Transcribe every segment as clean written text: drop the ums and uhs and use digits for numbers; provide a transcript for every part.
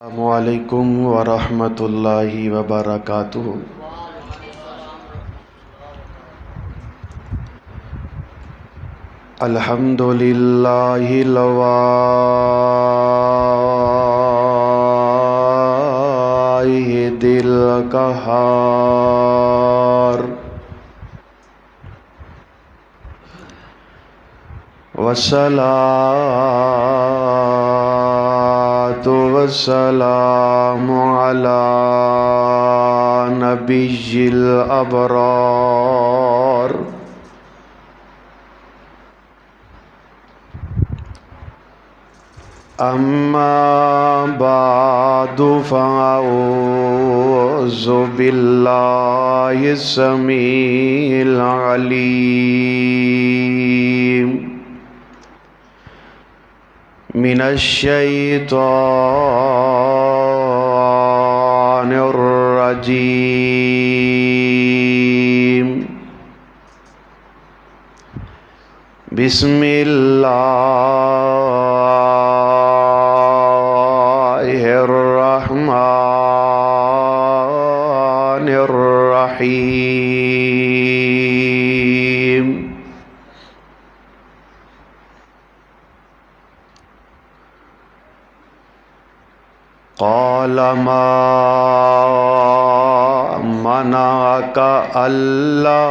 السلام علیکم ورحمۃ اللہ وبرکاتہ۔ الحمد للہ الواحد القہار، والصلاة والسلام على نبی الابرار، اما بعد فاعوذ باللہ السمیع العلیم من الشیطان الرجیم، بسم اللہ الرحمن الرحیم۔ قال ما منعك ألا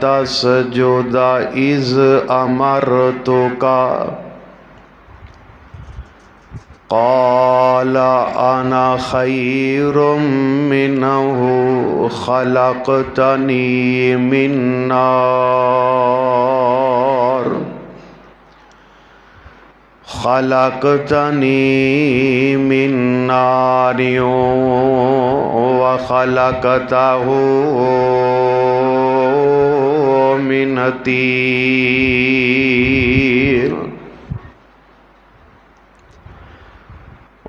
تسجد إذ أمرتك؟ قال أنا خير منه خلقتني من نار وخلقته من طين۔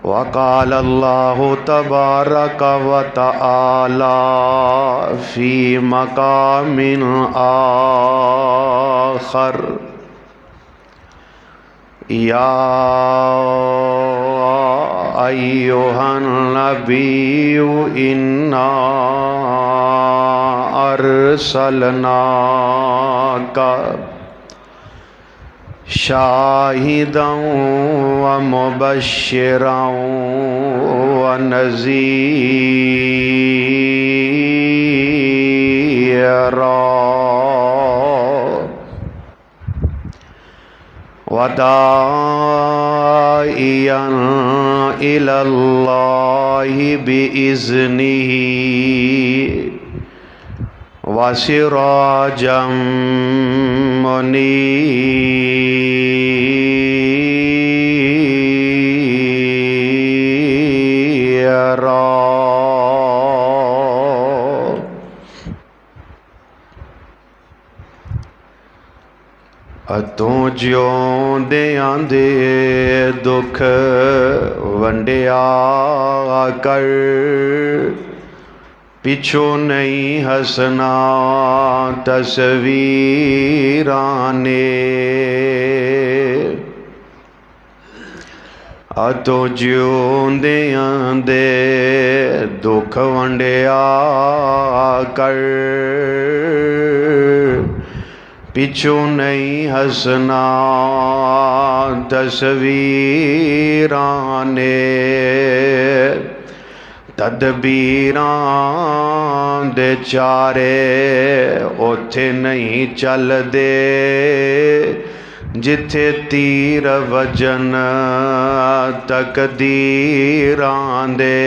وقال الله تبارك وتعالى في مقام آخر: یا ایھا النبی انا ارسلناک شاہدا ومبشرا ونذیرا وداعیا الی اللہ بإذنہ وسراجا منیرا۔ اتوں جیوندیاں دے دکھ ونڈیا کر، پچھوں نہیں ہسنا تصویراں نے۔ اتوں جیوندیاں دے دکھ ونڈیا کر، پچھوں نہیں ہسنا تصویراں نے۔ تدبیراں دے چارے اوتھے نہیں چل دے، جتھے تیر وجن تقدیراں دے۔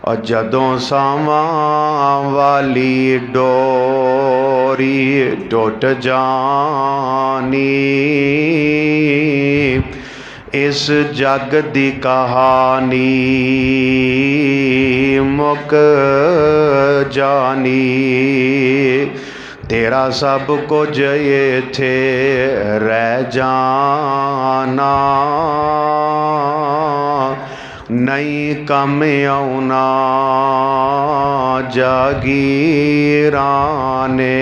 اور جدوں ساواں والی ڈوری ٹوٹ جانی، اس جگ دی کہانی مک جانی۔ تیرا سب کچھ ایتھے رہ جانا، نہیں کم آنا جاگیراں نے۔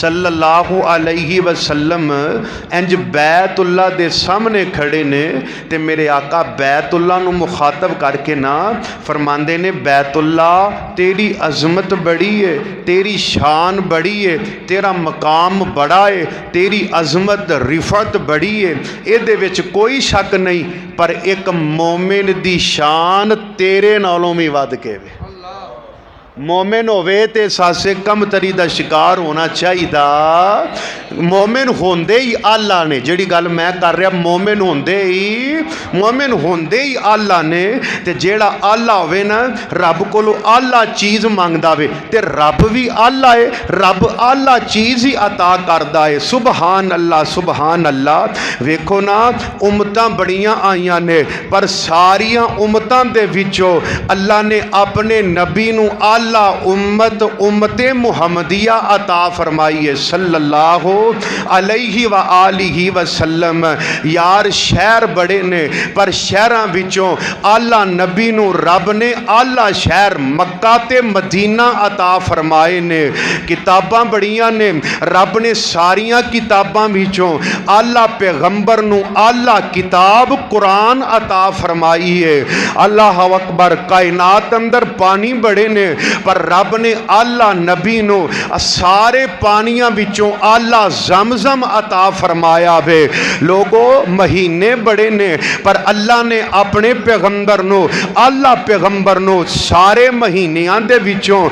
صلی اللہ علیہ وسلم انج بیت اللہ دے سامنے کھڑے نے تے میرے آقا بیت اللہ نو مخاطب کر کے نا فرماندے نے بیت اللہ تیری عظمت بڑی ہے، تیری شان بڑی ہے، تیرا مقام بڑا ہے، تیری عظمت رفعت بڑی ہے، اے دے وچ کوئی شک نہیں، پر ایک مومن دی شان تیرے نالوں بھی ود کے وے۔ مومن ہوئے تے ساسے کم تری دا شکار ہونا چاہیے دا۔ مومن ہوندے ہی اللہ نے جڑی گل میں کر رہا مومن ہوندے ہی اللہ نے تے جیڑا اللہ ہوئے نا رب کولو اللہ چیز مانگدا وے تے رب بھی اللہ ہے، رب اللہ چیز ہی عطا کردا ہے۔ سبحان اللہ سبحان اللہ۔ ویکھو نا امتاں بڑیاں آئیاں نے پر ساریاں امتاں دے وچوں اللہ نے اپنے نبی نو امت محمدیہ عطا فرمائی ہے صلی اللہ علیہ وآلہ وسلم۔ یار شہر بڑے نے پر شہراں وچوں اللہ نبی نو رب نے اللہ شہر مکہ تے مدینہ عطا فرمائے نے۔ کتاباں بڑیاں نے رب نے ساریاں کتاباں وچوں اللہ پیغمبر نو اللہ کتاب قرآن عطا فرمائی ہے۔ اللہ اکبر۔ کائنات اندر پانی بڑے نے پر رب نے اللہ نبی نو سارے پانیاں وچوں اللہ زمزم عطا فرمایا وے۔ لوگو مہینے بڑے نے پر اللہ نے اپنے پیغمبر نو اللہ پیغمبر نو سارے مہینیاں دے وچوں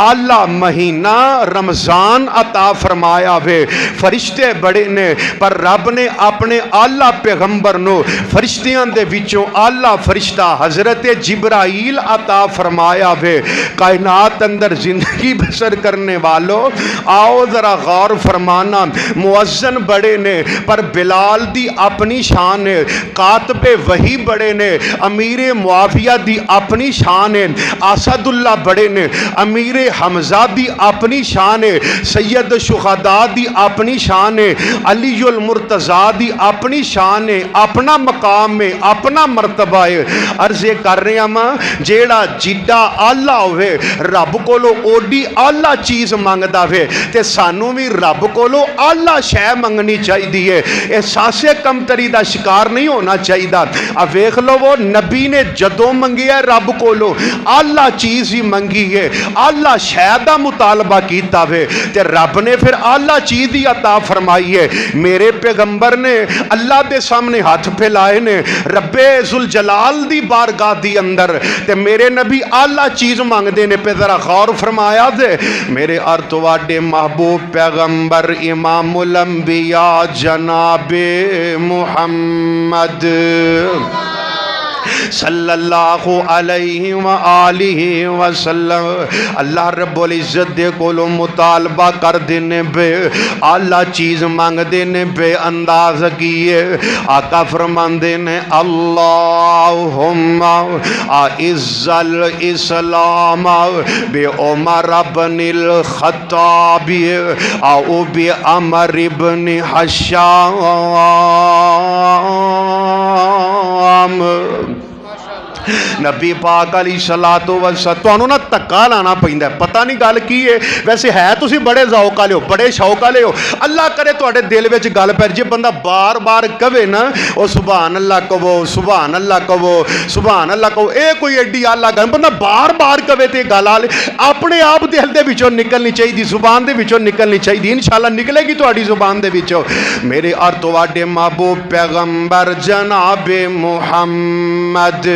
اللہ مہینہ رمضان عطا فرمایا وے۔ فرشتے بڑے نے پر رب نے اپنے اللہ پیغمبر نو فرشتیاں دے وچوں اللہ فرشتہ حضرت جبرائیل عطا فرمایا وے۔ کائنات اندر زندگی بسر کرنے والوں آؤ ذرا غور فرمانا۔ مؤذن بڑے نے پر بلال دی اپنی شان ہے، کاتب وحی بڑے نے امیر معاویہ دی اپنی شان ہے، اسد اللہ بڑے نے امیر حمزہ دی اپنی شان ہے، سید شہداء دی اپنی شان ہے، علی المرتضیٰ دی اپنی شان ہے، اپنا مقام ہے، اپنا مرتبہ ہے۔ عرض کر رہے ہیں جیڑا جڈا اللہ ہوئے رب کولو اوڈی اللہ چیز مانگدا وے تے سانو بھی رب کولو اللہ شے منگنی چاہی دیئے۔ احساس کمتری دا شکار نہیں ہونا چاہی دا۔ اب ویکھ لو وہ نبی نے جدوں منگی ہے رب کولو اللہ چیز ہی منگی ہے، اللہ شے دا مطالبہ کیتا وے تے رب نے پھر اللہ چیز ہی عطا فرمائی ہے۔ میرے پیغمبر نے اللہ دے سامنے ہاتھ پھیلائے نے رب ذوالجلال دی بارگاہ دی اندر تے میرے نبی اللہ چیز مانگ دینے پہ ذرا غور فرمایا دے۔ میرے ارتواڈے محبوب پیغمبر امام الانبیاء جناب محمد صلی اللہ علیہ وآلہ وسلم اللہ رب العزت دے کولو مطالبہ کر دینے بے اللہ چیز مانگ دینے بے انداز کیے۔ آقا فرمان دینے اللہم اعز الاسلام بے عمر بن الخطاب او بے عمر بن حشام۔ نبی پاک علیہ الصلوۃ والسلام تانوں نہ تکا لانا پیندا ہے، پتہ نہیں گل کی ہے، ویسے ہے تسی بڑے ذوق والے ہو، بڑے شوق والے ہو، اللہ کرے تواڈے دل وچ گل پے جے بندہ بار بار کہے نا او سبحان اللہ کہو سبحان اللہ کہو سبحان اللہ کہو، اے کوئی ایڈی اللہ گل بندہ بار بار کہے تے گل آلے اپنے آپ دل دے وچوں نکلنی چاہیے، زبان دے وچوں نکلنی چاہیے، انشاءاللہ نکلے گی تواڈی زبان دے وچوں۔ میرے اور تواڈے محبوب پیغمبر جناب محمد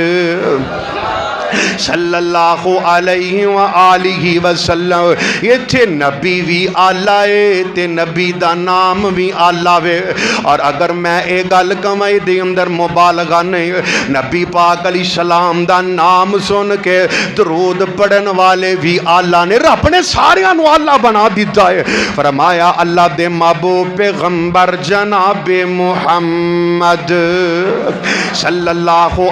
صلی اللہ علیہ وآلہ وسلم یہ تھے نبی بھی آلہ ہے تے نبی دا نام بھی آلہ ہے۔ اور اگر میں اے گل کمائی دے اندر مبالغہ نہیں، نبی پاک علیہ السلام دا نام سن کے درود پڑھن والے بھی آلہ نے، رب نے ساریاں نو آلہ بنا دیتا ہے۔ فرمایا اللہ دے محبوب پیغمبر جناب محمد صلی اللہ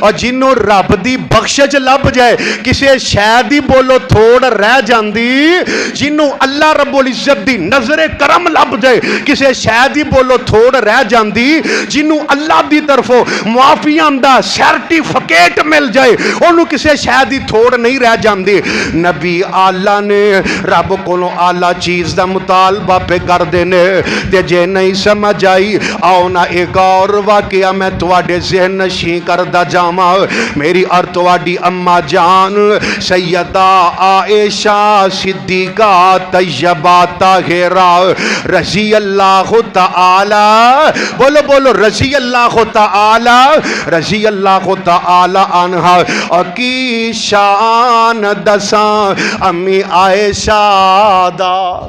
اور جنوں رب دی بخشش لب جائے کسے شے دی بولو تھوڑ رہ جاندی جنوں اللہ رب العزت دی نظر کرم لب جائے کسے شے دی بولو تھوڑ رہ جاندی جنوں اللہ دی طرفوں معافیاں دا سرٹیفکیٹ مل جائے انہوں کسے شے دی تھوڑ نہیں رہ جاندی نبی آلہ نے رب کولوں آلہ چیز دا مطالبہ پہ کر دینے تے جے نہیں سمجھ آئی آؤ نا ایک اور واقعہ میں تواڈے ذہن نشیں کردہ جاما میری اور تواڈی اماں جان سیدہ عائشہ صدیقہ طیبہ طاہرہ رضی اللہ تعالی بولو بولو رضی اللہ تعالی عنہ کی شان دساں امی عائشہ دا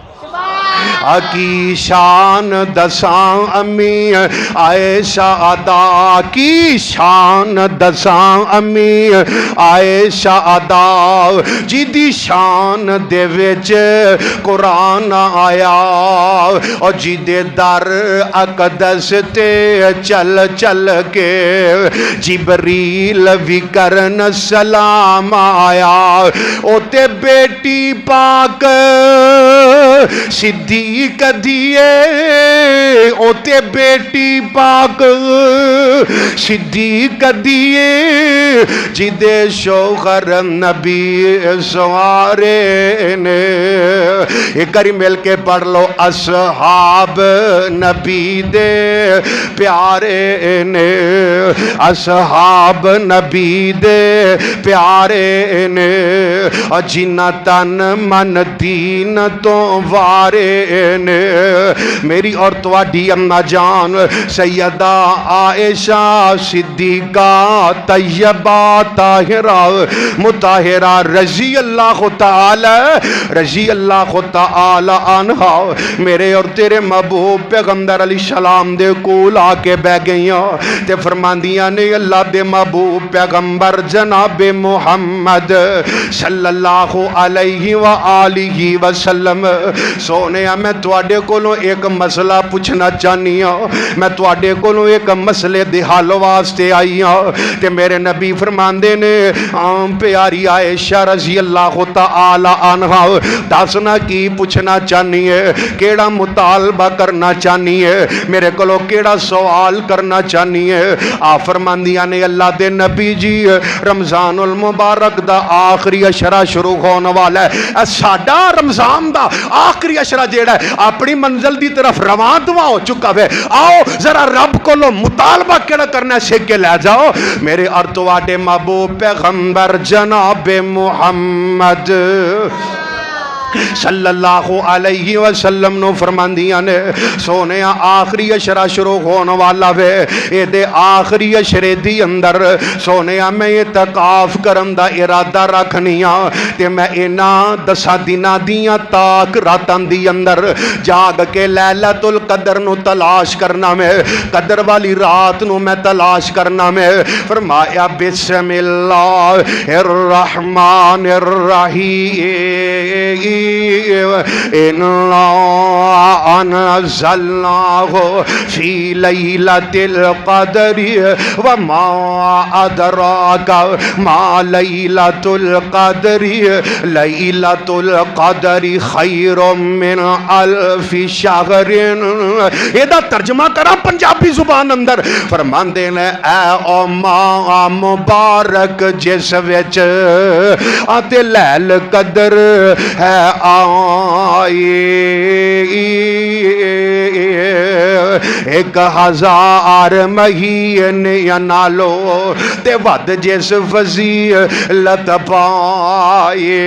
کی شان دساں امی عائشہ دا کی شان دساں امی عائشہ دا جدی شان دے وچ قرآن آیا اور جدے در اقدس تے چل چل کے جبریل بھی کرن سلام آیا او تے بیٹی پاک صدیق دیئے او تے بیٹی پاک صدیق دیئے جدے شوہر نبی سوارے نے ایک کری مل کے پڑھ لو اصحاب نبی دے پیارے نے اصحاب نبی دے پیارے نے جنہ تن من دین تو وارے نے میری اور تواڈی اماں جان سیدہ عائشہ صدیقہ طیبہ طاہرہ مطہرہ رضی اللہ تعالی عنہ میرے اور تیرے محبوب پیغمبر علیہ السلام دے کول آ کے بہ گئیاں تے فرماندیاں نے اللہ دے محبوب پیغمبر جناب محمد صلی اللہ علیہ وآلہ وسلم سونے میں تواڈے کولوں ایک مسئلہ پوچھنا چاہنی ہوں میں تواڈے کولوں ایک مسئلے دے حل واسطے آئی ہوں تے میرے نبی فرماندے نے پیاری عائشہ رضی اللہ تعالی عنہ دسنا کی پوچھنا چاہنی ہے کیڑا مطالبہ کرنا چاہنی ہے میرے کولوں کیڑا سوال کرنا چاہنی ہے آپ فرماندیاں نے اللہ دے نبی جی رمضان المبارک دا آخری اشرہ شروع ہونے والا ہے ساڈا رمضان دا آخری اشرہ جیڑا ہے اپنی منزل دی طرف روان دعا ہو چکا ہے آؤ ذرا رب کو لو مطالبہ کیڑا کرنا ہے سیکھ کے لے جاؤ میرے اور تواڈے محبوب پیغمبر جناب محمد صلی اللہ علیہ وسلم نو فرماندیاں نے سونے آخری اشرہ شروع ہونے والا وے اے دے آخری اشرے دی اندر سونے میں اعتکاف کرن دا ارادہ رکھنیاں تے میں اینا 10 دناں دیاں تاک راتاں دی اندر جاگ کے لیلۃ القدر نو تلاش کرنا میں قدر والی رات نو میں تلاش کرنا میں فرمایا بسم اللہ الرحمن الرحیم اِنَّا أَنزَلْنَاهُ فِي لَيْلَةِ الْقَدْرِ وَمَا أَدْرَاكَ مَا لَيْلَةُ الْقَدْرِ لَيْلَةُ الْقَدْرِ خَيْرٌ مِّنْ أَلْفِ شَهْرٍ یہ دا ترجمہ کرا پنجابی زبان اندر فرماندے نے اے او ماہ مبارک جس وچ آتے لیل قدر ہے آئی 1000 مہینے نالو تے ود جس فضیلت پائے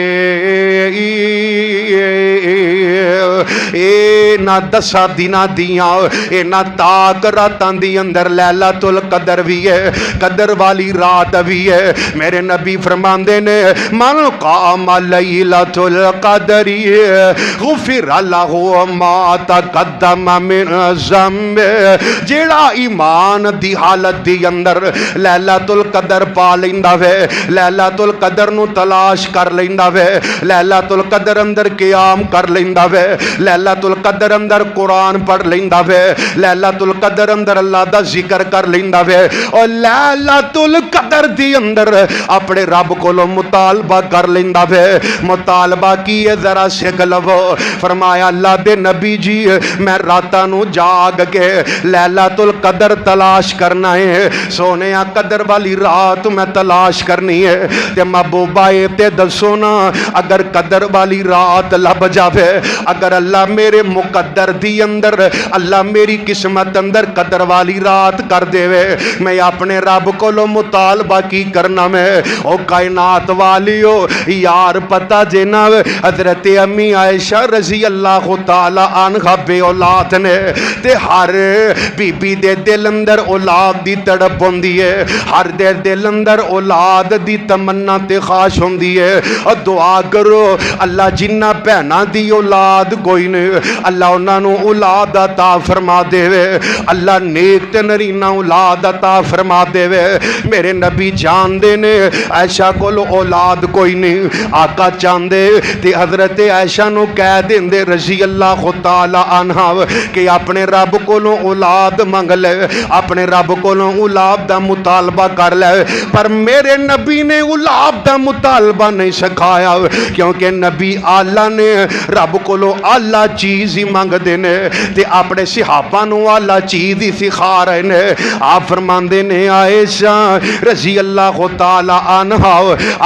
اے نہ 10 دناں دیاں اے نہ تاک راتاں دی اندر لیلۃ القدر بھی ہے قدر والی رات بھی ہے میرے نبی فرماندے نے من قام لیلۃ القدر غفر له ما تقدم من ذنبه جیڑا ایمان دی حالت دی اندر لیلۃ القدر پا لیندا وے، لیلۃ القدر نو تلاش کر لیندا وے، لیلۃ القدر اندر قیام کر لیندا وے، لیلۃ القدر اندر قرآن پڑھ لیندا وے، لیلۃ القدر اندر اللہ دا ذکر کر لیندا وے، اور لیلۃ القدر دی اندر اپنے رب کولوں مطالبہ کر لیندا وے۔ مطالبہ کی ہے ذرا سکھ لو۔ فرمایا اللہ دے نبی جی میں راتاں نو جاگ کے لیلۃ القدر تلاش کرنا ہے، سونے قدر والی رات میں تلاش کرنی ہے، تے محبوبہ تے دسو نا اگر قدر والی رات لب جاوے، اگر اللہ میرے مقدر دی اندر، اللہ میری قسمت اندر قدر والی رات کر دے وے، میں اپنے رب کو لو مطالبہ کی کرنا میں او کائنات والیو یار پتہ جنا حضرت امی عائشہ رضی اللہ تعالی عنہ بے اولاد نے تے ہر بی بی دے دل اندر اولاد دی تڑپ ہوندی ہے، ہر دے دل اندر اولاد دی تمنا تے خواہش ہوندی ہے، اور دعا کرو اللہ جنہ بہناں دی اولاد کوئی نہیں اللہ انہاں نو اولاد عطا فرما دے وے، اللہ نیک تے نرینہ اولاد عطا فرما دے وے۔ میرے نبی جان دے نے عائشہ کو اولاد کوئی نہیں، آقا چاندے تے حضرت عائشہ نو کہہ دیں دے رضی اللہ تعالی عنہ کہ اپنے رب کو اولاد منگ لے، اپنے رب کو اولاد دا مطالبہ کر لے، پر میرے نبی نے اولاد دا مطالبہ نہیں سکھایا، کیونکہ نبی آلہ نے رب کو آلہ چیز ہی منگ دینے تے اپنے صحابہ نو آلہ چیز ہی سکھا رہے نے۔ آپ فرماندے نے عائشہ رضی اللہ تعالی عنہ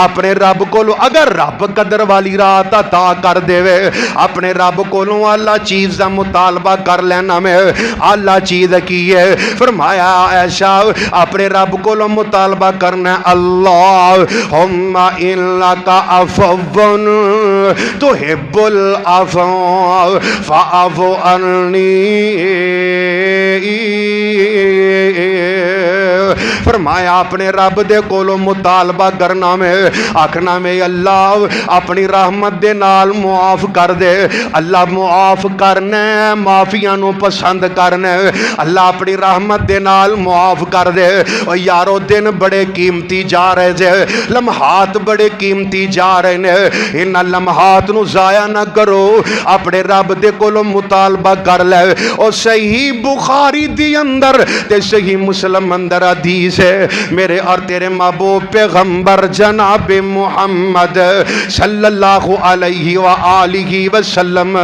اپنے رب کو اگر رب قدر والی رات عطا کر دے وے، اپنے رب کو اللہ چیز دا مطالبہ کر لینا میں اللہ چیز کی ہے۔ فرمایا عائشہ اپنے رب کو مطالبہ کرنا اللہم انکا عفو تحب العفو فاعف عنی۔ فرمایا اپنے رب دے کولو مطالبہ کرنا میں آکھنا میں اللہ اپنی رحمت دے نال معاف کر دے، اللہ معاف کرنے معافیاں نو پسند کرنے، اللہ اپنی رحمت دے نال معاف کر دے۔ اور یارو دن بڑے قیمتی جا رہے جے، لمحات بڑے قیمتی جا رہے نے، ان لمحات نو ضائع نہ کرو، اپنے رب دے کولو مطالبہ کر لے۔ اور صحیح بخاری دی اندر تے صحیح مسلم اندر حدیث ہے، میرے اور تیرے محبوب پیغمبر جناب محمد صلی اللہ علیہ وآلہ وسلم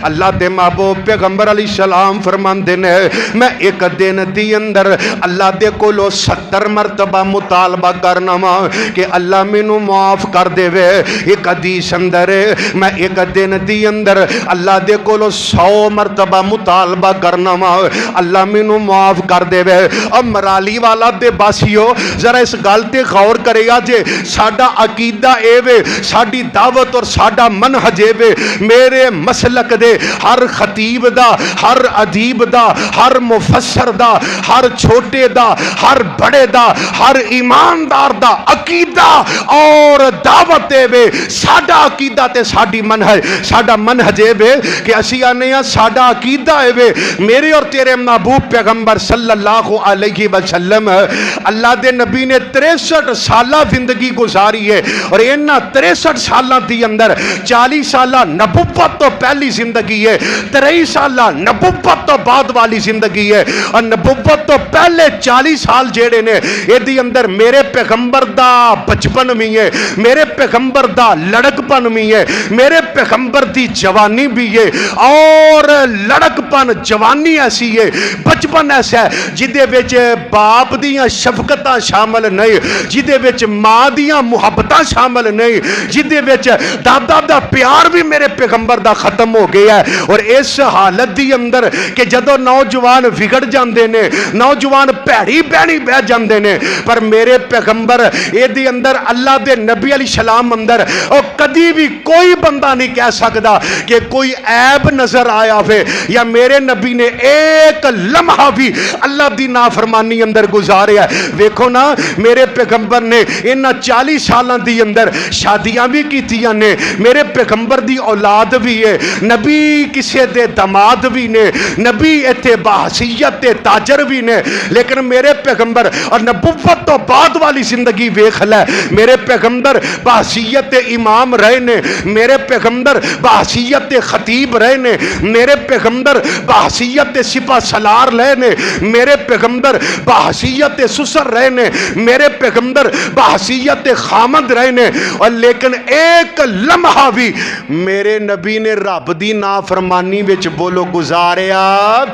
اللہ دے محبوب پیغمبر علیہ السلام فرماندے نے میں ایک دن دی اندر اللہ دے کولو 70 مرتبہ مطالبہ کرنا وا کہ اللہ مینوں معاف کر دے وے۔ ایک حدیث اندر میں ایک دن دی اندر اللہ دے کولو 100 مرتبہ مطالبہ کرنا وا اللہ مینوں معاف کر دے وے۔ اب مرالی والا دے باسیو ذرا اس گل تے غور کرے گا جے ساڈا عقیدہ اے وے، ساڈی دعوت اور ساڈا منہج اے وے، میرے مسلک دے ہر خطیب دا، ہر ادیب دا، ہر مفسر دا، ہر چھوٹے دا، ہر بڑے دا، ہر ایماندار دا عقیدہ اور دعوت اے وے، ساڈا عقیدہ تے ساڈی منہج، ساڈا منہج اے وے کہ اسی آنے ہیں ساڈا عقیدہ اے وے میرے اور تیرے محبوب پیغمبر صلی اللہ علیہ وسلم اللہ دے نبی نے 63 سالہ زندگی گزاری ہے، اور انہاں 63 سالہ دی اندر 40 سالہ نبوت تو پہلی زندگی ہے، 23 سالہ نبوت تو بعد والی زندگی ہے، اور نبوت تو پہلے 40 سال جیڑے نے اے دی اندر میرے پیغمبر دا بچپن بھی ہے، میرے پیغمبر دا لڑک پن بھی ہے، میرے پیغمبر دی جوانی بھی ہے، اور لڑک پن جوانی ایسی ہے، بچپن ایسا ہے جدے وچ باپ دیاں شفقتاں شامل نہیں، جدے وچ ماں دیاں محبتاں شامل نہیں، جدے وچ دادا دا پیار بھی میرے پیغمبر دا ختم ہو گیا ہے۔ اور اس حالت دی اندر کہ جدو نوجوان بگڑ جاندے نے، نوجوان پیڑی بہنی بہ جاندے نے، پر میرے پیغمبر اے دی اندر اللہ دے نبی علیہ السلام اندر اور کدی بھی کوئی بندہ نہیں کہہ سکتا کہ کوئی عیب نظر آیا ہوئے یا میرے نبی نے ایک لمحہ بھی اللہ دی نافرمانی اندر گزاریا، ویکھو نا میرے پیغمبر نے انہاں 40 سالاں دی اندر شادیاں بھی کیتیاں نے، میرے پیغمبر دی اولاد بھی ہے، نبی کسے دے داماد بھی نے، نبی ایتھے باحثیت تے تاجر بھی نے، لیکن میرے پیغمبر اور نبوت تو بعد والی زندگی ویکھ لے، میرے پیغمبر باحثیت امام رہے نے، میرے پیغمبر باحثیت خطیب رہے نے، میرے پیغمبر باحثیت سپہ سالار رہے نے، میرے پیغمبر باحثیت سسر رہے نے، میرے پیغمبر باحثیت خامد رہے نے، اور لیکن ایک لمحہ بھی میرے نبی نے رب دی نافرمانی وچ بولو گزاریا،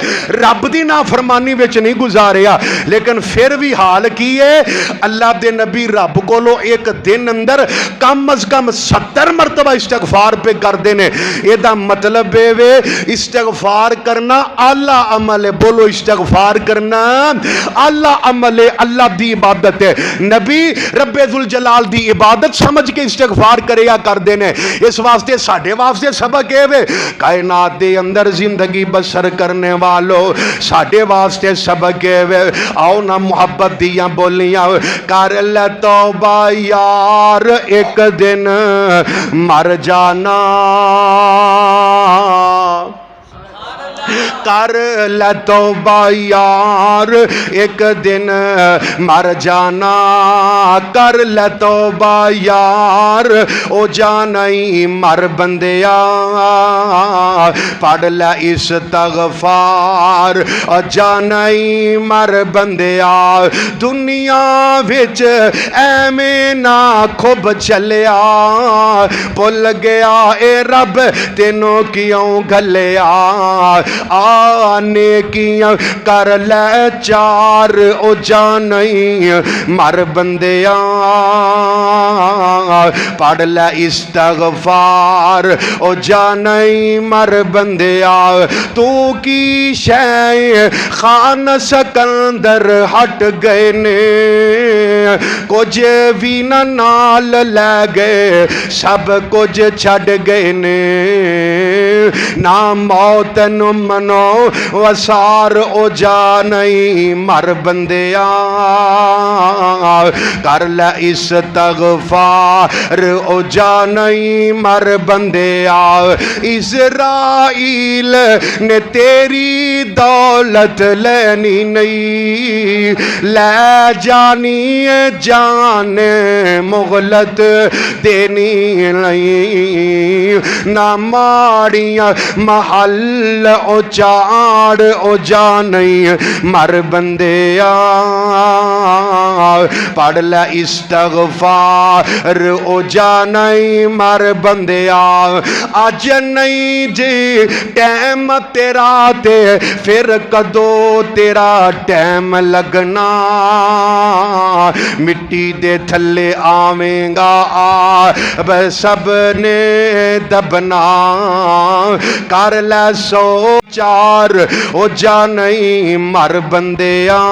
رب دی نافرمانی وچ نہیں گزاریا، لیکن پھر بھی حال کی ہے اللہ دے نبی رب کولو ایک دن اندر کم از کم 70 مرتبہ استغفار پہ کر دینے، یہ دا مطلب ہے استغفار کرنا اعلیٰ عمل ہے، بولو استغفار کرنا اعلیٰ عمل ہے، اللہ دی عبادت ہے، نبی رب ذوالجلال دی عبادت سمجھ کے استغفار کریا کر دینے، اس واسطے ساڑھے واسطے سبق ہے کائنات دے اندر زندگی بسر کرنے والو ساڑھے واسطے سبق ہے، آؤ نا محبت دیاں بولیاں کر لے توبہ یار ایک دن مر جانا، کر لے توبہ یار ایک دن مر جانا، کر لے توبہ یار او جانائی مر بندیا، پڑھ لے استغفار او جانائی مر بندیا، دنیا وچ ایویں نہ خوب چلیا، بھول گیا اے رب تینوں کیوں گھلیا، آنے کیاں کر لے چار او جانئی مر بندیا، پڑھ لے استغفار او جانئی مر بندیا، تو کی شے خان سکندر ہٹ گئے نے، کچھ بھی نہ نال لے گئے سب کچھ چھڑ گئے نے، نہ موت نو منو وسار او جانئی مر بندیا، کر لے استغفار او جانئی مر بندیا، اسرائیل نے تیری دولت لینی نہیں، لے جانی جان مغلط دینی نہیں، نہ ماڑیاں محل او چاڑ او جانئی مر بندیا، پڑھ لے استغفار او جانئی مر بندیا، آج نہیں جی ٹیم تیرا تے پھر کدو تیرا ٹیم لگنا، مٹی دے تھلے آویں گا آب سب نے دبنا، کر لے سو چار او جانئی مر بندیا،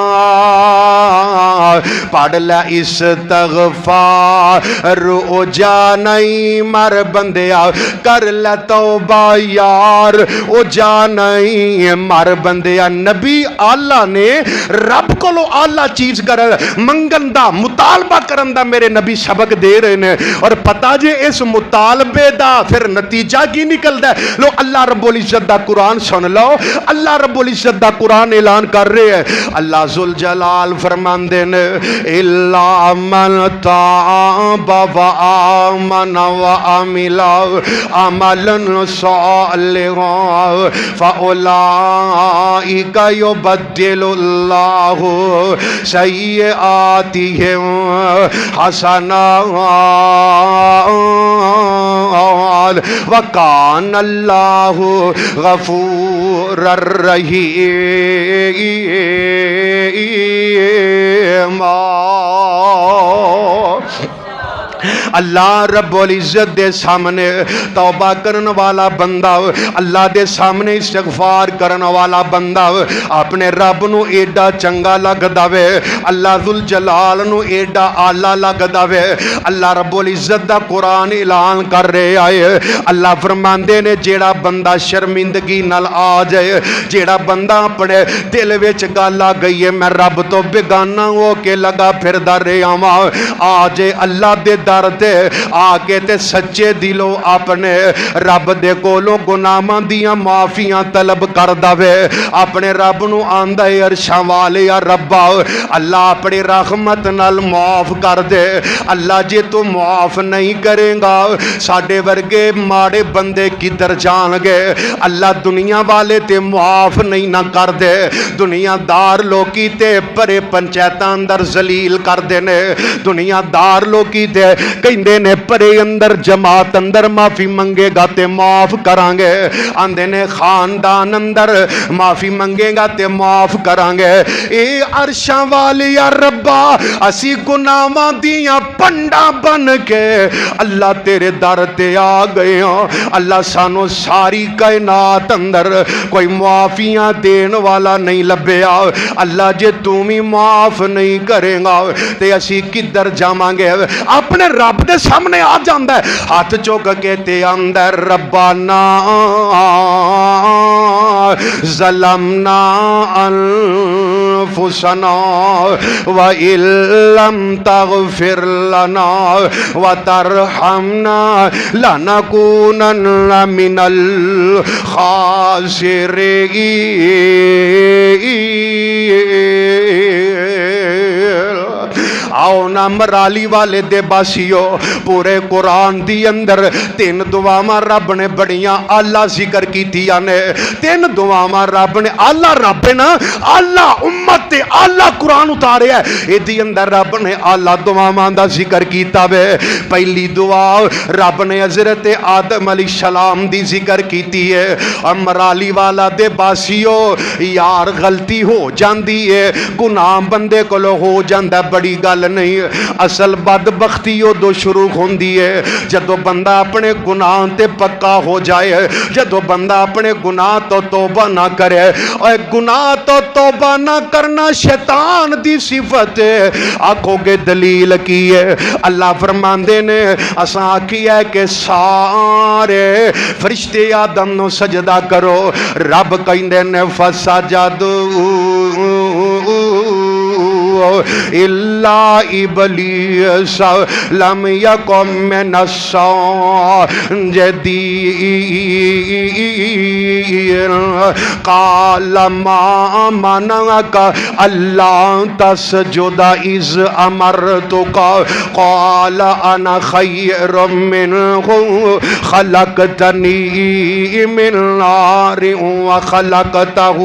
پڑھ لے استغفار او جانئی مر بندیا، کر لے توبہ یار او جانئی مر بندیا، نبی اللہ نے رب کو لو اللہ چیز کر منگن دا مطالبہ کرن دا میرے نبی سبق دے رہے ہیں، اور پتا جے اس مطالبے دا پھر نتیجہ کی نکل دا ہے، لو اللہ رب العزت دا قرآن سن لو، اللہ رب العزت دا قرآن اعلان کر رہے ہیں، اللہ ذوالجلال فرماندے نے الا من تاب وآمن وعمل عملا صالحا فاولئک یبدل اللہ سیئاتہم حسنات وکان اللہ غفور الرحیم۔ اللہ رب العزت دے سامنے توبہ کرن والا بندہ اللہ دے سامنے استغفار کرن والا بندہ اپنے رب نو ایڈا چنگا لگدا وے اللہ ذوالجلال نو ایڈا آلہ لگدا وے اللہ رب العزت دا قرآن اعلان کر رہے آئے اللہ فرماندے نے جیڑا بندہ شرمندگی نال آ جائے جیڑا بندہ اپنے دل وچ گل آ گئی ہے میں رب تو بیگانہ ہو کے لگا پھر در آواں آ جے اللہ دے در تے آ کے تے سچے دلوں اپنے رب دے کولوں گناہاں دیاں معافیاں طلب کردا وے اپنے رب نو آندا ہے عرشاں والے یا ربا اللہ اپنی رحمت نال معاف کر دے اللہ جے تو معاف نہیں کرے گا ساڈے ورگے ماڑے بندے کدھر جان گے اللہ دنیا والے تے معاف نہیں نہ کر دے دنیا دار لوکی تے پرے پنچایتاں اندر ذلیل کر دے نے دنیا دار لوکی تے کہندے نے پرے اندر جماعت اندر معافی منگے گا تے معاف کران گے آندے نے خاندان اندر معافی منگے گا تے معاف کران گے اے عرشاں والے یا ربا اسی گناہاں دیاں پنڈا بن کے اللہ تیرے در تے آ گئے ہاں اللہ سانو ساری کائنات اندر کوئی معافیاں دین والا نہیں لبیا اللہ جے تم ہی معاف نہیں کرے گا تے اسی کدھر جاواں گے اپنے رب دے سامنے آ جاندا ہے ہاتھ چوک کے تے اندر ربانا ظلمنا انفسنا وَإِن لَّمْ تَغْفِرْ لَنَا وَتَرْحَمْنَا لَنَكُونَنَّ مِنَ الْخَاسِرِينَ آؤ نا مرالی والے دے باسیو پورے قرآن دی اندر تین دعاواں رب نے بڑیاں اللہ ذکر کیتیاں نے تین دعاواں رب نے اللہ رب نا اللہ امت تے اللہ قرآن اتارے ہے اے دی اندر رب نے اللہ دعاواں دا ذکر کیتا وے پہلی دعا رب نے حضرت آدم علیہ السلام دی ذکر کیتی ہے اور مرالی والا دے باسیو یار غلطی ہو جاندی ہے گناہ بندے کو ہو جاندہ بڑی گل نہیں اصل بدبختی ادو شروع ہوندی ہے جدو بندہ اپنے گناہ تے پکا ہو جائے جدو بندہ اپنے گناہ تو توبہ نہ کرے اور گناہ تو توبہ نہ کرنا شیطان دی صفت ہے آنکھوں کے دلیل کی ہے اللہ فرماندے نے اساں آکھی ہے کہ سارے فرشتے آدم نو سجدہ کرو رب کہندے نے فسجدوا إلا إبليس لم يكن من الساجدين قال ما منعك ألا تسجد إذ أمرتك قال أنا خير منه خلقتني من نار وخلقته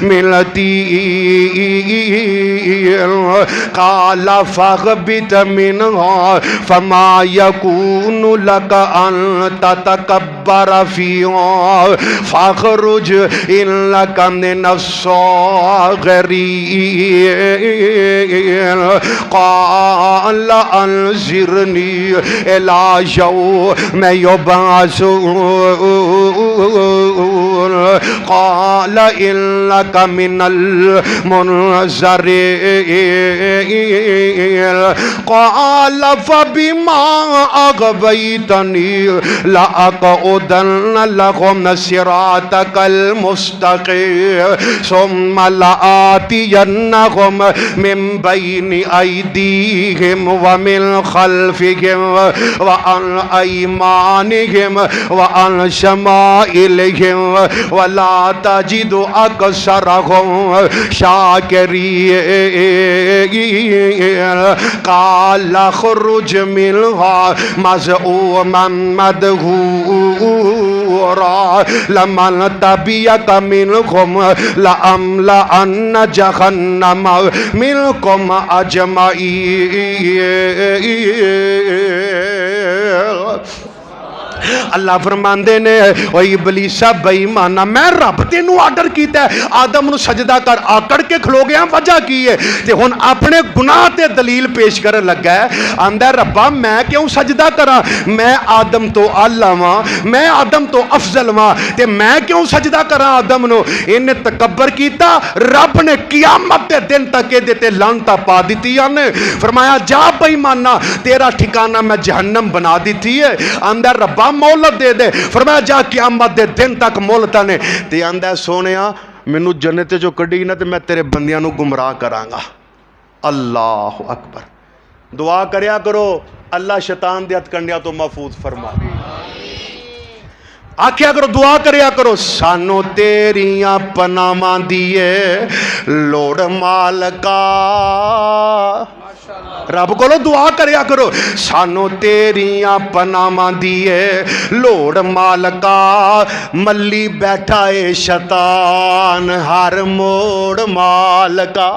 من طين قال فاهبط منها فما يكون لك أن تتكبر فيها فاخرج إنك من الصاغرين قال أنظرني إلى يوم يبعثون قال إنك من المنظرين قال فبما أغويتني لأقعدن لهم صراطك المستقيم ثم لآتينهم من بين أيديهم ومن خلفهم وعن أيمانهم وعن شمائلهم ولا تجد أكثرهم شاكرين قال اخرج منها مذءوما مدحورا لمن تبعك منهم لأملأن جهنم منكم أجمعين اللہ فرماندے نے او ابلیسا بے ایمانا میں رب تینوں آرڈر کیتا ہے آدم نو سجدہ کر آکڑ کے کھلو گیا وجہ کی ہے تے ہن اپنے گناہ تے دلیل پیش کرن لگا ہے آندا ربا میں کیوں سجدہ کراں میں آدم تو اعلی ہاں میں آدم تو افضل ہاں تے میں کیوں سجدہ کراں آدم نو انہیں تکبر کیتا رب نے قیامت دے دن تک دے تے لعنتاں پا دتی نے فرمایا جا بے ایمانا تیرا ٹھکانہ میں جہنم بنا دیتی ہے آندا ربا مہلت دے دے فرمایا جا قیامت دے دن تک مہلت نے تے آندا سونیا مینوں جنت جو کڈی نا تے میں تیرے بندیاں نو گمراہ کراں گا اللہ اکبر دعا کریا کرو اللہ شیطان دے ہتھ کنڈیاں تو محفوظ فرما آکھیا کرو دعا کریا کرو سانو تیریاں پناہاں دیے لوڑ مالکا رب کو دعا کریا کرو سانو تیریاں پناہاں دیے لوڑ مالکا ملی بیٹھا اے شیطان ہر موڑ مالکا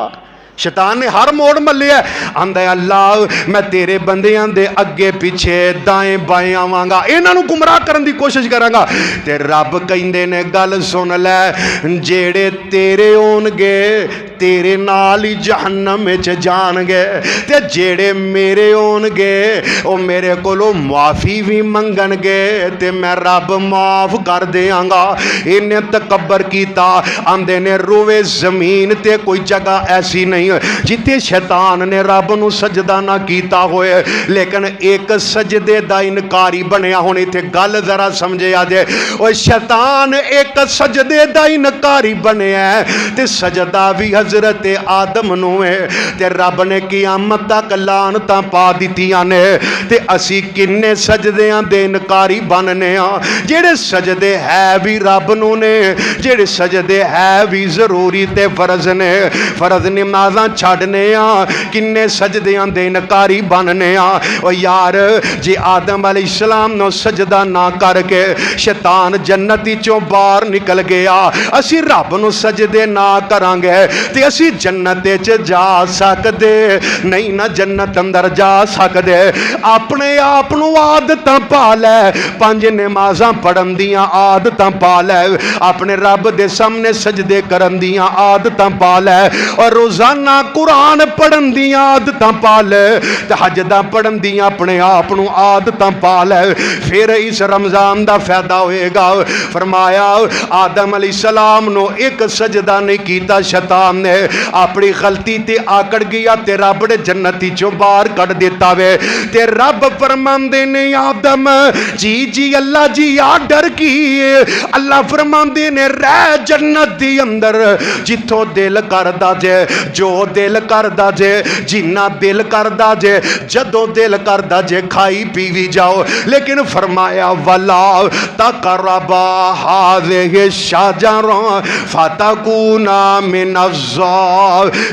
شیطان نے ہر موڑ ملے ہے آندا ہے اللہ میں تیرے بندیاں دے اگے پیچھے دائیں بائیں آواں گا انہاں نو گمراہ کرن دی کوشش کراں گا تے رب کہندے نے گل سن لے جیڑے تیرے ہون گے تیرے نال ہی جہنم وچ جان گے تے جیڑے میرے ہون گے او میرے کولوں معافی بھی منگن گے تے میں رب معاف کر دیاں گا انہیں تکبر کیتا آندے نے روے زمین تے کوئی جگہ ایسی نہیں جتے شیطان نے رب نو سجدہ نہ کیتا ہوئے لیکن ایک سجدے دا انکاری بنیا ہونے تھے گل ذرا سمجھے آجے اور شیطان ایک سجدے دا انکاری بنیا ہے تے سجدہ بھی حضرت آدم نو ہے تے رب نے قیامت تک لعنتاں پا دیتیاں نے تے اسی کنے سجدیاں دے انکاری بننے ہاں جیڑے سجدے ہے بھی رب نو نے جیڑے سجدے ہے بھی ضروری تے فرض نے فرض نماز چھاڑنے ہاں کنے سجدیاں دے انکاری بننے ہاں او یار جی آدم علیہ السلام نو سجدہ نہ کر کے شیطان جنتی چوں باہر نکل گیا اسی رب نو سجدے نہ کران گے تے اسی جنت چ جا سکدے نہیں نہ جنت اندر جا سکدے اپنے آپ نو عادتاں پا لے پنج نمازاں پڑھن دیاں عادتاں پا لے اپنے رب دے سامنے سجدے کرن دیاں عادتاں پا لے اور روزانہ قرآن پڑھن دیاں عادتاں پا لے تہجداں پڑھن دیاں اپنے آپ نو عادتاں پا لے پھر اس رمضان دا فائدہ ہوئے گا فرمایا آدم علیہ السلام نو ایک سجدہ نہیں کیتا شیطان نے اپنی غلطی تے آکڑ گیا تے رب نے جنتی چوں باہر کٹ دیتا وے تے رب فرماندے نے آدم جی اللہ جی آرڈر کی اللہ فرماندے نے رہ جنت دی اندر جتھوں دل کردا جے جو دل کردہ جے جنہ دل کردہ جے جدو دل کردہ جے کھائی پیوی جاؤ لیکن فرمایا وَلَا تَقْرَبَا هَذِهِ الشَّجَرَةَ فَتَكُونَا مِنَ الظَّالِمِينَ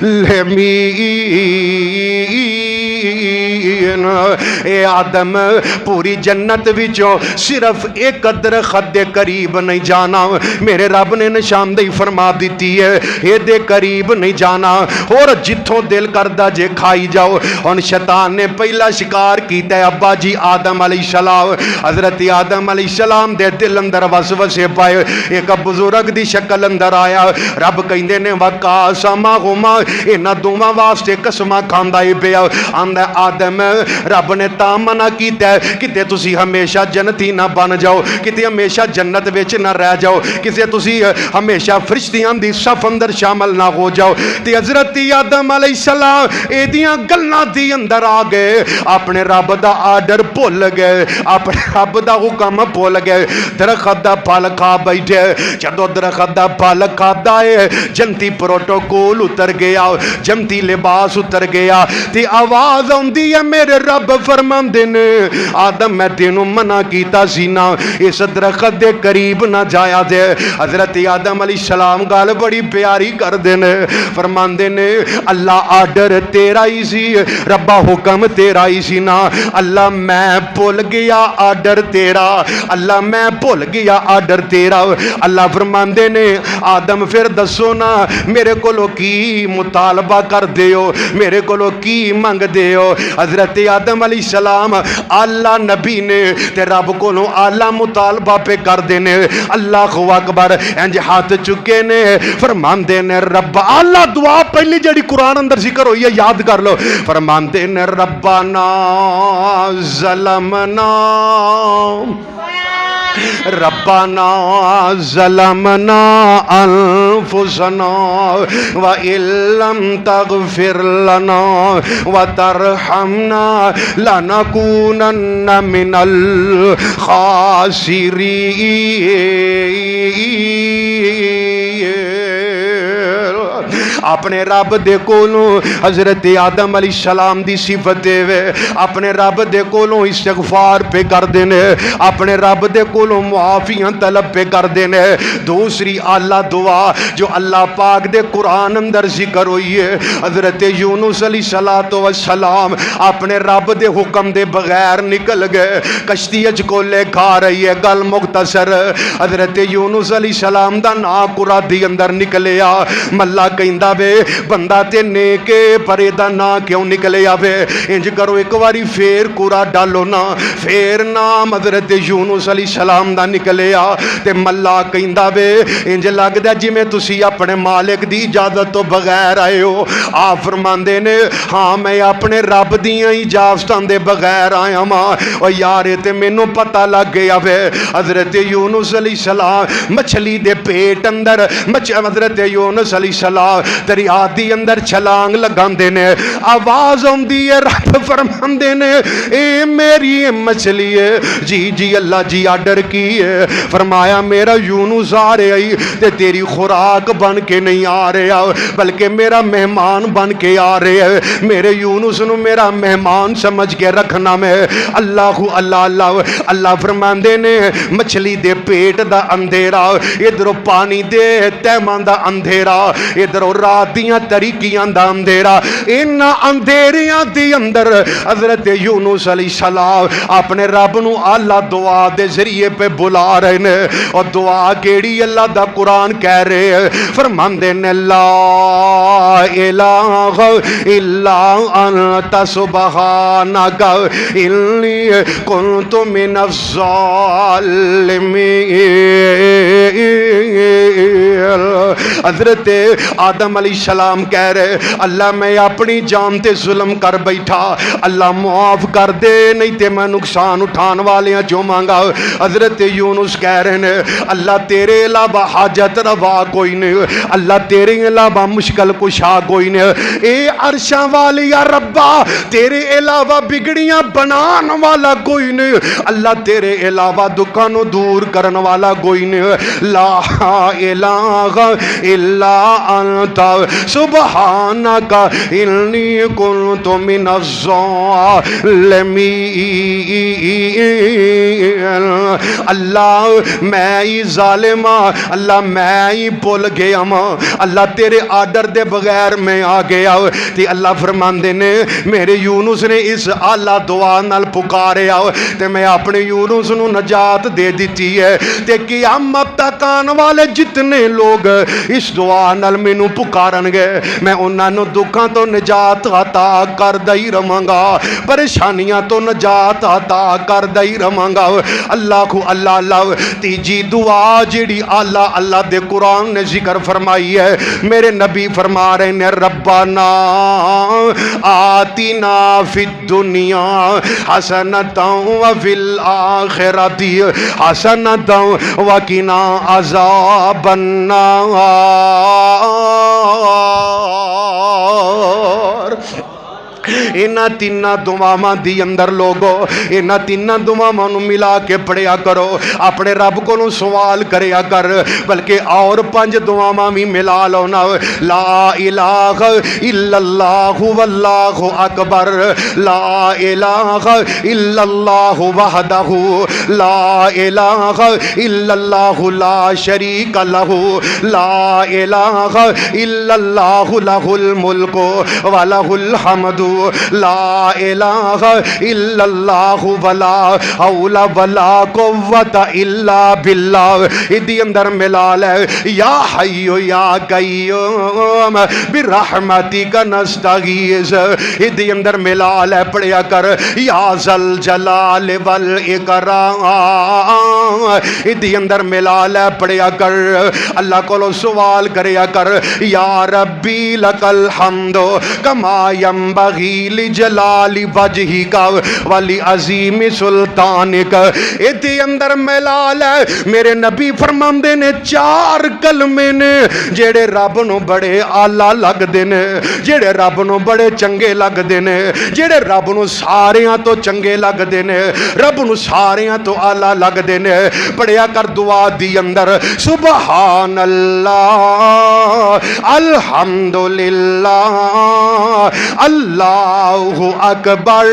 اے آدم پوری جنت وچوں صرف ایک درخت دے قریب نہیں جانا میرے رب نے نشاندہی فرما دیتی ہے اے دے قریب نہیں جانا اور جتھوں دل کردہ جے کھائی جاؤ ان شیطان نے پہلا شکار کیتا ہے ابا جی آدم علیہ السلام حضرت آدم علیہ السلام دے دل اندر وسوسے پائے ایک بزرگ دی شکل اندر آیا رب کہندے نے وَقَاسَمَهُمَا انہاں دوواں واسطے قسماں کھاندا ہی پیا آندا آدم رب نے تا منع کیتا ہے کتے تسی ہمیشہ جنتی نہ بن جاؤ کتے ہمیشہ جنت وچ نہ رہ جاؤ کتے تسی ہمیشہ فرشتیاں دی صف اندر شامل نہ ہو جاؤ تے حضرت آدم علیہ السلام ایدیاں گلنا دی اندر آگئے اپنے رب دا آرڈر بھول گئے اپنے رب دا حکم بھول گئے درخت دا پھل کھا بیٹھے جدو درخت دا پھل کھادا ہے جنتی پروٹوکول اتر گیا جنتی لباس اتر گیا تے آواز ہوندی ہے میرے رب فرماندے نے آدم میں تینوں منع کیتا سی نا اس درخت دے قریب نہ جایا جے حضرت آدم علیہ السلام گال بڑی پیاری کر دینے فرماندے نے اللہ آرڈر تیرا ہی سی ربا حکم تیرا ہی سی نا اللہ میں بھول گیا آرڈر تیرا اللہ میں بھول گیا آرڈر تیرا اللہ فرماندے نے آدم پھر دسو نا میرے کولو کی مطالبہ کر دیو میرے کولو کی منگ دے ہو حضرت آدم علیہ السلام آلہ نبی نے تے رب کولوں آلہ مطالبہ پہ کر دینے اللہ اکبر انج ہاتھ چکے نے فرماندے نے رب آلہ دعا پہلی جڑی قرآن اندر ذکر ہوئی ہے یاد کر لو فرماندے نے ربنا ظلمنا ربنا ظلمنا انفسنا وَإِن لَّمْ تَغْفِرْ لَنَا وَتَرْحَمْنَا لَنَكُونَنَّ مِنَ الْخَاسِرِينَ اپنے رب دے کولوں حضرت آدم علیہ السلام دی صفت دے وے اپنے رب دے کولوں استغفار پہ کر دینے اپنے رب دے کولوں معافیاں طلب پہ کر دینے دوسری اعلیٰ دعا جو اللہ پاک دے قرآن اندر ذکر ہوئی ہے حضرت یونس علیہ السلام اپنے رب دے حکم دے بغیر نکل گئے کشتی اچ کولے کھا رہی ہے گل مختصر حضرت یونس علیہ السلام دا نا قرآن دی اندر نکلیا ملا کہندہ وے بندہ تے نیکے پرے دا نا کیوں نکلے آوے انج کرو ایک واری پھر کورا ڈالو نا پھر نام حضرت یونس علیہ السلام دا نکلے آ تے ملا کہندہ وے انج لگ دا جی میں تسی اپنے مالک دی اجازت تو بغیر آئے ہو آپ فرماندے نے ہاں میں اپنے رب دیاں اجازتاں دے بغیر آیا ماں اور یارے تے میں نو پتہ لگ گیا وے حضرت یونس علیہ السلام مچھلی دے پیٹ اندر حضرت یونس علیہ السلام دریا دی اندر چھلانگ لگاندے نے آواز ہوندی ہے رب فرماندے نے اے میری مچھلی ہے جی جی اللہ جی آڈر کی ہے فرمایا میرا یونس آ رہے آئی تے تیری خوراک بن کے نہیں آ رہے بلکہ میرا مہمان بن کے آ رہے ہے میرے یونس نو میرا مہمان سمجھ کے رکھنا میں اللہ اللہ فرماندے نے مچھلی دے پیٹ دا اندھیرا ادھرو پانی دے تیمان دا اندھیرا ادھرو رات دیاں طریقیاں دا اندھیرا ان اندھیریاں دی اندر حضرت یونس علیہ السلام اپنے رب نو اللہ دعا دے ذریعے پہ بلا رہے نے اور دعا کیڑی اللہ دا قرآن کہہ رہے فرماندے نے لا الہ الا انت سبحانک انی کنت من الظالمین حضرت آدم علیہ السلام کہہ رہے اللہ میں اپنی جان تے ظلم کر بیٹھا اللہ معاف کر دے نہیں تے میں نقصان اٹھان والیاں جو مانگا حضرت یونس کہہ رہے ہیں اللہ تیرے علاوہ حاجت روا کوئی نہیں اللہ تیرے علاوہ مشکل کشا کوئی نہیں اے عرشاں والی یا ربا تیرے علاوہ بگڑیاں بنان والا کوئی نہیں اللہ تیرے علاوہ دکانوں دور کرن والا کوئی نہیں لا الہ الا انت سبحانک انی کنت من الظالمین اللہ میں ہی ظالمہ اللہ میں ہی بھول گیا ماں اللہ تیرے آرڈر دے بغیر میں آ گیا تے اللہ فرماندے نے میرے یونس نے اس اعلیٰ دعا نال پکارے آؤ تے میں اپنے یونس نو نجات دے دیتی ہے تے قیامت تک آن والے جتنے لوگ اس دعا نال مینوں پکارن گے میں انہاں نو دکھاں تو نجات عطا کر دئی رواں گا پریشانیاں تو نجات عطا کر دئی رواں گا اللہ تیجی دعا جڑی اللہ دے قرآن نے ذکر فرمائی ہے میرے نبی فرما رہے ہیں ربنا آتنا فی الدنیا حسنتا وفی الآخرت حسنتا وقنا عذاب النار اینا تینہ دعاواں دی اندر لوگو اینا تینہ دعاواں نو ملا کے پڑھیا کرو اپنے رب کو نو سوال کریا کر بلکہ اور 5 دعاواں بھی ملا لونا لا الہ الا اللہ واللہ اکبر لا الہ الا اللہ وحدہ لا الہ الا اللہ لا شریک لہ لا الہ الا اللہ لہ الملک ولہ الحمد لا الہ الا اللہ ولا حول ولا قوت الا باللہ. ادھی اندر ملا لے یا حی یا قیوم برحمتک نستغیث. ادھی اندر ملا لے پڑھیا کر یا ذل جلال والاکرام. ادھی اندر ملا لے پڑھیا کر اللہ کو سوال کریا کر یا ربی لک الحمد کما ینبغی لجلال وجہک ولعظیم سلطانک. ادھی اندر ملا لے میرے نبی فرماندے نے چار کلمے نے جڑے رب نو بڑے آلہ لگ دے نے, جڑے رب نو بڑے چنگے لگ دے نے, جڑے رب نو ساریاں تو چنگے لگ دے نے, رب نو ساریاں تو آلہ لگ دے نے. پڑھیا کر دعا دی اندر سبحان اللہ الحمدللہ اللہ اکبر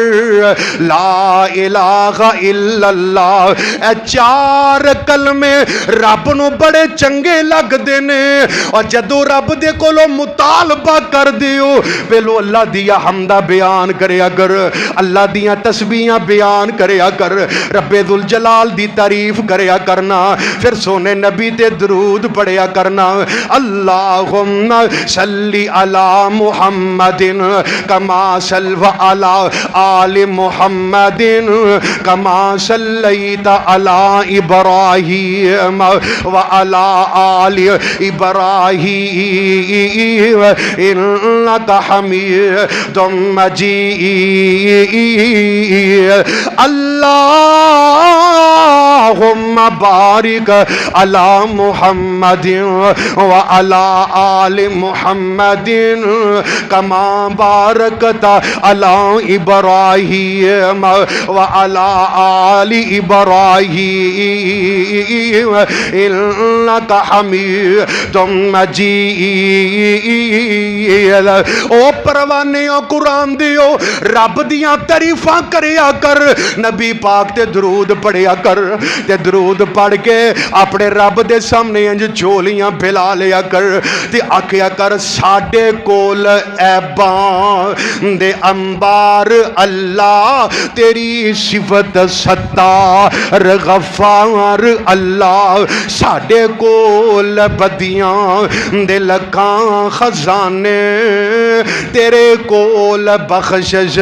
لا الہ الا اللہ. اے چار کلمے رب نو بڑے چنگے لگ دے نے, اور جدو رب دے کولو مطالبہ کر دیو پہلو اللہ دیا حمدہ بیان کریا کر, اللہ دیا تسبیحاں بیان کریا کر, رب ذوالجلال دی تعریف کریا کرنا, پھر سونے نبی تے درود پڑھیا کرنا. اللہم صلی علی محمد کما صلی علی آل محمد کما صلیت علی ابراہیم وعلی آل ابراہیم انکا حمید مجید. اللہم بارک علی محمد وعلی آل محمد کما بارکت علی ابراہیم وعلی آل ابراہیم انکا حمید مجید. او پروانیوں قرآن دیو رب دیاں تعریفاں کریا کر, نبی پاک تے درود پڑھیا کر, تے درود پڑھ کے اپنے رب دے سامنے انج چولیاں پھیلا لیا کر, تے آکھیا کر ساڈے کول عیباں دے انبار اللہ, تیری صفت ستار غفار اللہ. ساڈے کول بدیاں دے لکھاں خزانے, تیرے کول بخشش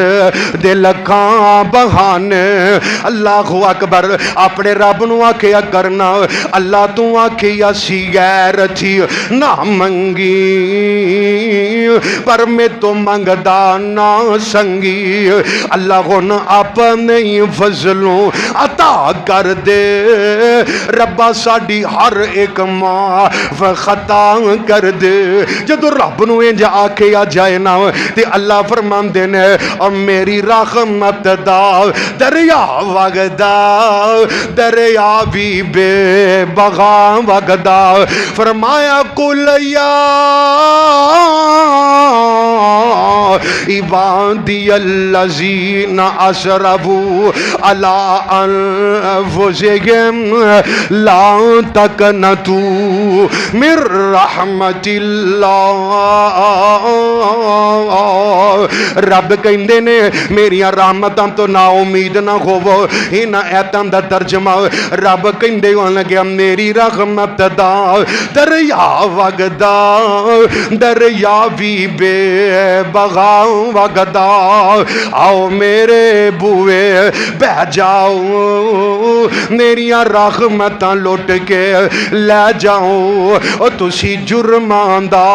دے لکھاں بہانے. اللہ اکبر. اپنے رب نو آکھیا کرنا اللہ تو آکھیا سی غیر تھی نہ منگی پر میں تو منگدا نہ سنگی. اللہ کو اپنے فضلوں عطا کر دے, ربا ساڈی ہر ایک معاف خطا کر دے. جدو رب نو انج آکھیا جائے نا تے اللہ فرماندے نے اور میری رحمت دا دریا وگدا, دریا بھی بے بغا وگدا. فرمایا کل یا عبادی الذین اسرفوا علی انفسہم لا تقنطوا من رحمت اللہ. رب کہندے نے میریاں رحمتاں تو نا امید نہ ہوو. انہاں ایتاں دا ترجمہ رب کہندے ہون لگا میری رحمت دا دریا وگدا, دریا بھی بے بغا وگدا. آؤ میرے بوئے بہ جاؤ, میریاں رحمتاں لوٹ کے لے جاؤ. اور تسی جرمان دا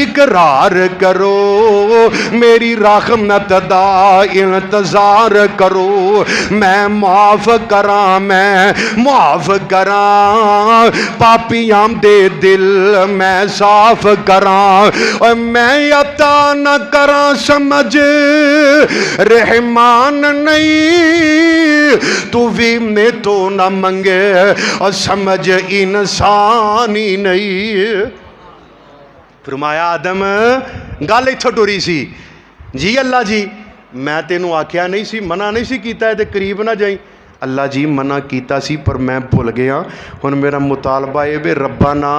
اقرار کرو, میری رحمت دا انتظار کرو. میں معاف کراں, میں معاف کراں, پاپیاں دے دل میں صاف کراں. اور میں عطا نہ کراں سمجھ رحمان نہیں, تو بھی میں تو نہ منگے اور سمجھ انسانی نہیں. فرمایا آدم گل اتھوں ٹری سی جی اللہ جی میں تینوں آکھیا نہیں سی, منع نہیں سی کیتا ہے تے قریب نہ جائیں. اللہ جی منع کیتا سی پر میں بھول گیا، ہن میرا مطالبہ ہے بے ربنا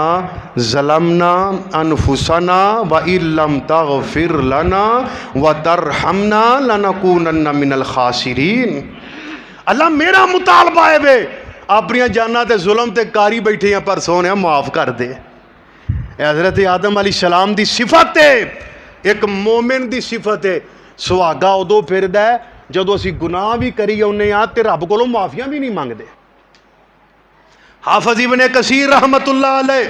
ظلمنا انفسنا وَإِن لَّمْ تَغْفِرْ لَنَا وَتَرْحَمْنَا لَنَكُونَنَّ مِنَ الْخَاسِرِينَ۔ اللہ میرا مطالبہ ہے بے اپنی جاناں تے ظلم تے کاری بیٹھے ہیں پر سونے معاف کر دے۔ حضرت آدم علیہ السلام دی صفت ہے، ایک مومن دی صفت ہے، سہاگا ادو پھردا ہے جدو اسی گناہ بھی کری آنے ہاں تے رب کولوں معافیاں بھی نہیں مانگدے۔ حافظ ابن کثیر رحمت اللہ علیہ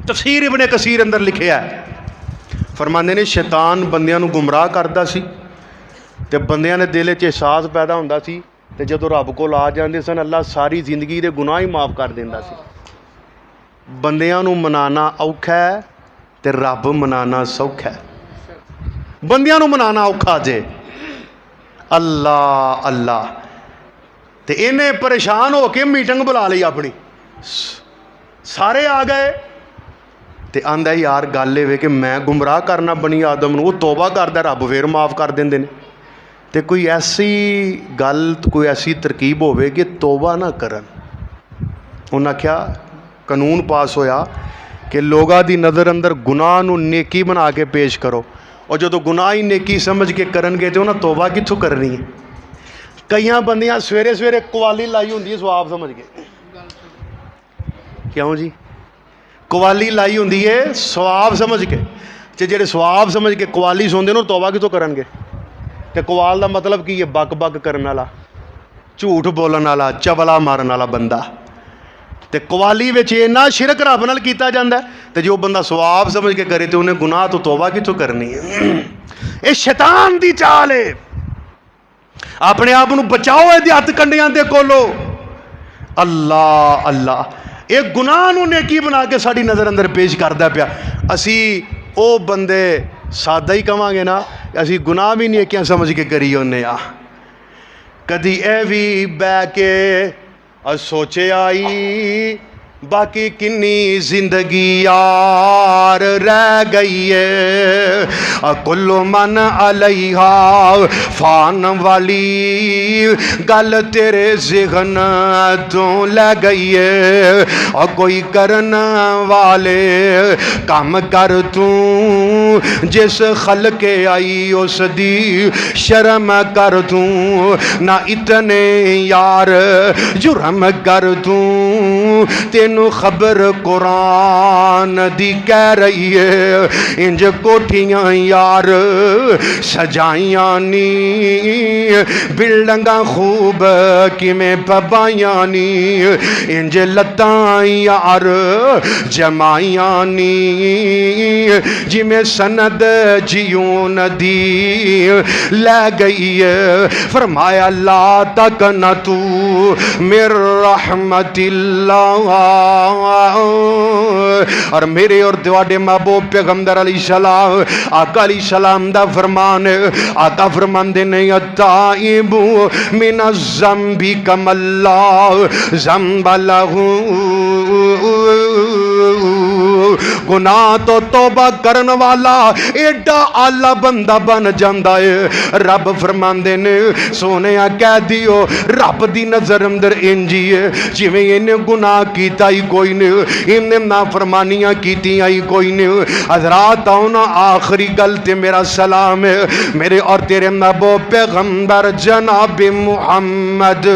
تفسیر ابن کثیر اندر لکھیا ہے، فرماندے نے شیطان بندیاں نو گمراہ کردا سی تے بندیاں نے دل وچ احساس پیدا ہوندا سی تے جدو رب کول آ جاندے سن اللہ ساری زندگی دے گناہ ہی معاف کر دیندا سی۔ بندیاں نو منانا اوکھا ہے تے رب منانا سوکھا ہے۔ بندیاں نو منانا اوکھا جے اللہ اللہ تے انہیں پریشان ہو کے میٹنگ بلا لی اپنی، سارے آ گئے تے آندا یار گل اے کہ میں گمراہ کرنا بنی آدم نو، وہ توبہ کردا رب پھر معاف کر دیندے نے۔ تے کوئی ایسی گل کوئی ایسی ترکیب ہوئے کہ توبہ نہ کرن، انہاں کیا قانون پاس ہویا کہ لوگاں دی نظر اندر گناہ نو نیکی بنا کے پیش کرو، اور جدو گناہ ہی نیکی سمجھ کے کرن گے تو انہاں توبہ کتھوں کرنی ہے۔ کئیاں بندیاں سویرے سویرے قوالی لائی ہوندی ہے ثواب سمجھ کے، کیوں جی قوالی لائی ہوندی ہے ثواب سمجھ کے، جڑے ثواب سمجھ کے قوالی سوندے نے توبہ کتھوں کرن گے؟ تے قوال دا مطلب کی یہ بک بک کرن والا، جھوٹ بولن والا، چولا مارن والا بندہ۔ تے قوالی وچ اینا شرک رب نال کیتا جاندا ہے تے جو بندہ ثواب سمجھ کے کرے تے انہیں گناہ تو توبہ کتھوں کرنی ہے؟ اے شیطان دی چال ہے، اپنے آپ نو بچاؤ اے دی ہتھ کنڈیاں دے کولو۔ اللہ اللہ اے گناہ نو نیکی بنا کے ساڈی نظر اندر پیش کردا پیا۔ اسی او بندے سادہ ہی کہاں گے نا، اسی گناہ بھی نیکیاں سمجھ کے کری ہونے آ۔ کدی اے بھی بہ کے سوچے آئی باقی کنی زندگی یار رہ گئی ہے، کل من علیہا فان والی گل تیرے ذہن تو لے گئی ہے، اور کوئی کرن والے کام کر توں جس خلق آئی اس دی شرم کر توں، نہ اتنے یار جرم کر توں، تینو خبر قرآن دی کہہ رہی ہے، انج کوٹھیاں یار سجائیاں نی، بلڈنگاں خوب کیویں پبائیاں نی، انج لتاں یار جمائیاں نی، جویں سند جیوں ندی لے گئی ہے۔ فرمایا لا تقنطوا من رحمت اللہ، اور میرے اور تواڈے محبوب پیغمبر علیہ السلام آقا علیہ السلام دا فرمان، آقا فرماندے نے التائب من الذنب کمن لا ذنب لہ، گناہ تو توبہ کرن والا ایڈا آلہ بندہ بن جاندا ہے۔ رب فرماندے نے سونیا کہہ دیو رب دی نظر اندر انجی ہے جویں انہیں گناہ کیتا ہی کوئی نہیں، انہیں نافرمانیاں کیتی ہی کوئی نہیں۔ حضرات آؤنا آخری گل تے میرا سلام ہے میرے اور تیرے محبوب پیغمبر جناب محمد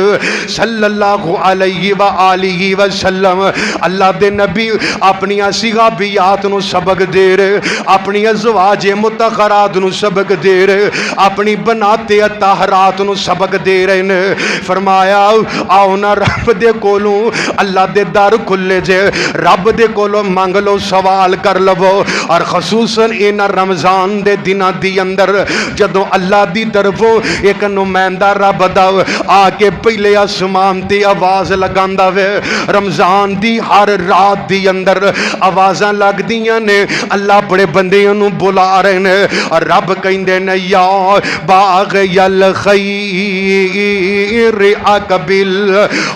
صلی اللہ علیہ وآلہ وسلم۔ اللہ دے نبی اپنی صحابیات نو سبق دے رہے، اپنی ازواج مطہرات نو سبق دے رہے، اپنی بنات طاہرات نو سبق دے رہے نے۔ فرمایا آؤ نا رب دے کولوں، اللہ دے در کھلے جے، رب دے کولوں مانگ لو، سوال کر لو، اور خصوصاً ان رمضان دے دنہ دی اندر جدوں اللہ دی طرفوں ایک نمائندہ رب دا آ کے پہلے آسمان تے آواز لگاندا وے، رمضان دی ہر رات دی اندر آواز آوازاں لگ دیاں نے اللہ بڑے بندیاں نو بلا رہے نے اور رب کہندے نے یا باغی الخیر اقبل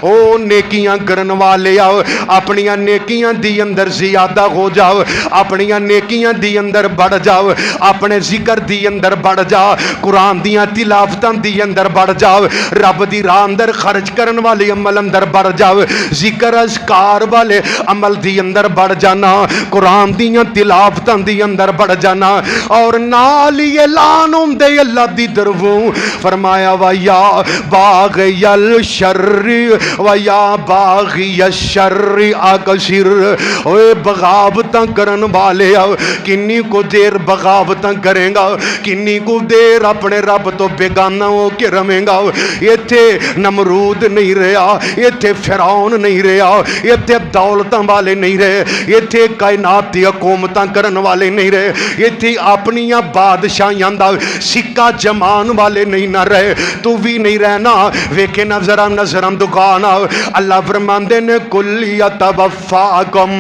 او نیکیاں کرن والے آؤ اپنیاں نیکیاں دی اندر زیادہ ہو جاؤ اپنیاں نیکیاں دی اندر بڑھ جاؤ اپنے ذکر دی اندر بڑھ جاؤ قرآن دیاں تلاوتاں دی اندر بڑھ جاؤ رب دی راہ اندر خرچ کرن والے عمل اندر بڑھ جاؤ ذکر اذکار والے عمل دی اندر بڑھ جانا قرآن دیاں تلاوتاں دی اندر بڑھ جانا اور نال ہی اعلان ہوندے اللہ دی طرفوں فرمایا وَيَا بَاغِيَ الشَّرِّ وَيَا بَاغِيَ الشَّرِّ اقصر اوے بغاوتاں کرن والے کنی کو دیر بغاوتاں کریں گا کنی کو دیر اپنے رب تو بیگانہ ہو کے رمیں گا ایتھے نمرود نہیں رہا ایتھے فرعون نہیں رہا ایتھے دولتاں والے نہیں رہے ایتھے کائناتی حکومتاں کرن والے نہیں رہے ایتھے اپنیاں بادشاہیاں دا سکہ جمان والے نہیں نہ رہے تو بھی نہیں رہنا ویکھے نظرم دکانا اللہ فرماندے نے کل یتوفاکم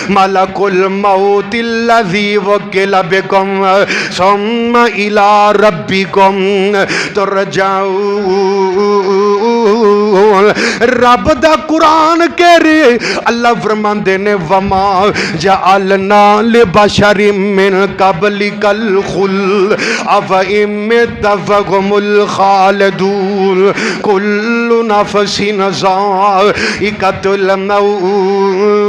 ملک الموت الذی وکل بکم ثم الی ربکم ترجعون رب دا قرآن کہہ رہے اللہ فرماندے نے وما جعلنا لبشر من قبلک الخلد افئن مت فهم الخالدون کل نفس ذائقۃ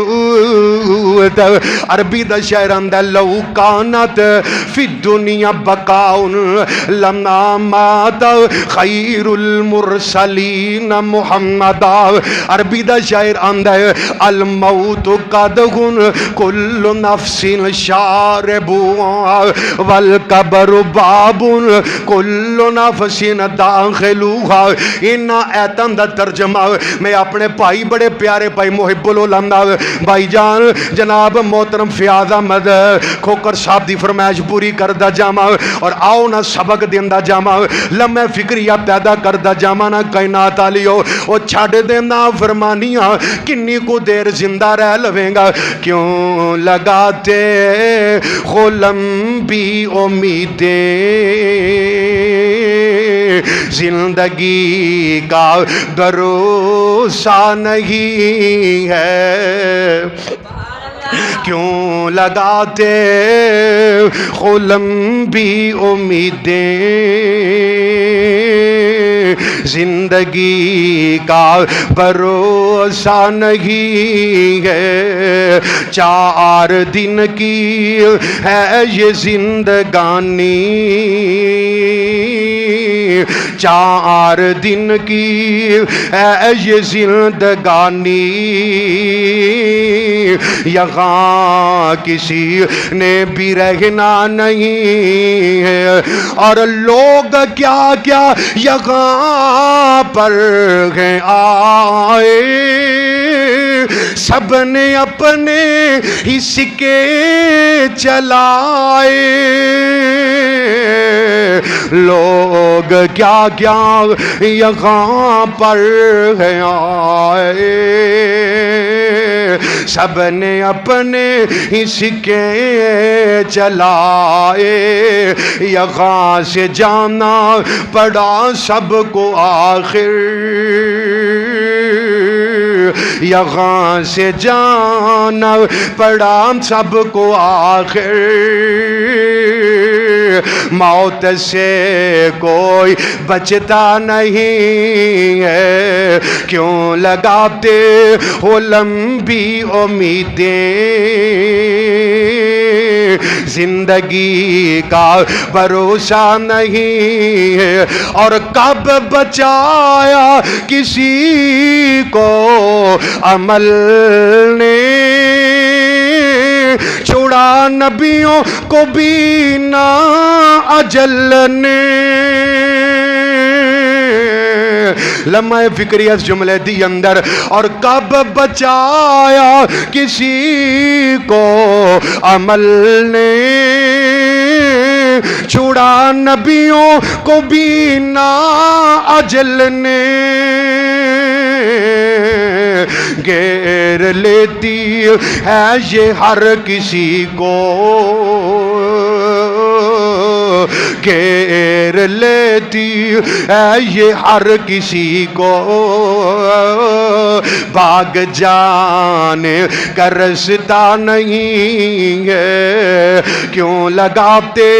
الموت عربی دا شعر اندر لو کانت فی الدنیا بقاؤن لما مات خیر المرسلین محمد عربی دا شعر اندر الموت قدغن کل نفس شاربوا والقبر باب کل نفس داخلوها انہا ایتان دا ترجمہ میں اپنے بھائی بڑے پیارے بھائی محب العلماء بھائی جان جناب محترم فیاض احمد کھوکر صاحب دی فرمائش پوری کردہ جامع اور آؤ نہ سبق دیندہ جامع لمحہ فکریہ پیدا کردہ جامع نہ کائنات آلیو او چھاڑ دینا فرمانیاں کنی کو دیر زندہ رہ لویں گا کیوں لگاتے ہو لمبی امیدیں زندگی کا بھروسہ نہیں ہے کیوں لگاتے ہو لمبی امیدیں زندگی کا بھروسہ نہیں ہے 4 دن کی ہے یہ زندگانی 4 دن کی ہے یہ زندگانی یہاں کسی نے بھی رہنا نہیں ہے اور لوگ کیا کیا یہاں پر ہیں آئے سب نے اپنے ہی سکے چلائے لوگ کیا کیا یہاں پر ہیں آئے سب نے اپنے ہی سکے چلائے یہاں سے جانا پڑا سب کو آخر یہاں سے جانا پڑا سب کو آخر موت سے کوئی بچتا نہیں ہے کیوں لگاتے ہو لمبی امیدیں زندگی کا بھروسہ نہیں ہے اور کب بچایا کسی کو عمل نے چھوڑا نبیوں کو بھی نہ اجل نے لمحہ فکری اس جملے دی اندر اور کب بچایا کسی کو عمل نے چھوڑا نبیوں کو بھی نہ اجل نے گھیر لیتی ہے یہ ہر کسی کو، گھیر لیتی ہے یہ ہر کسی کو، بھاگ جانے کا رستہ نہیں ہے، کیوں لگاتے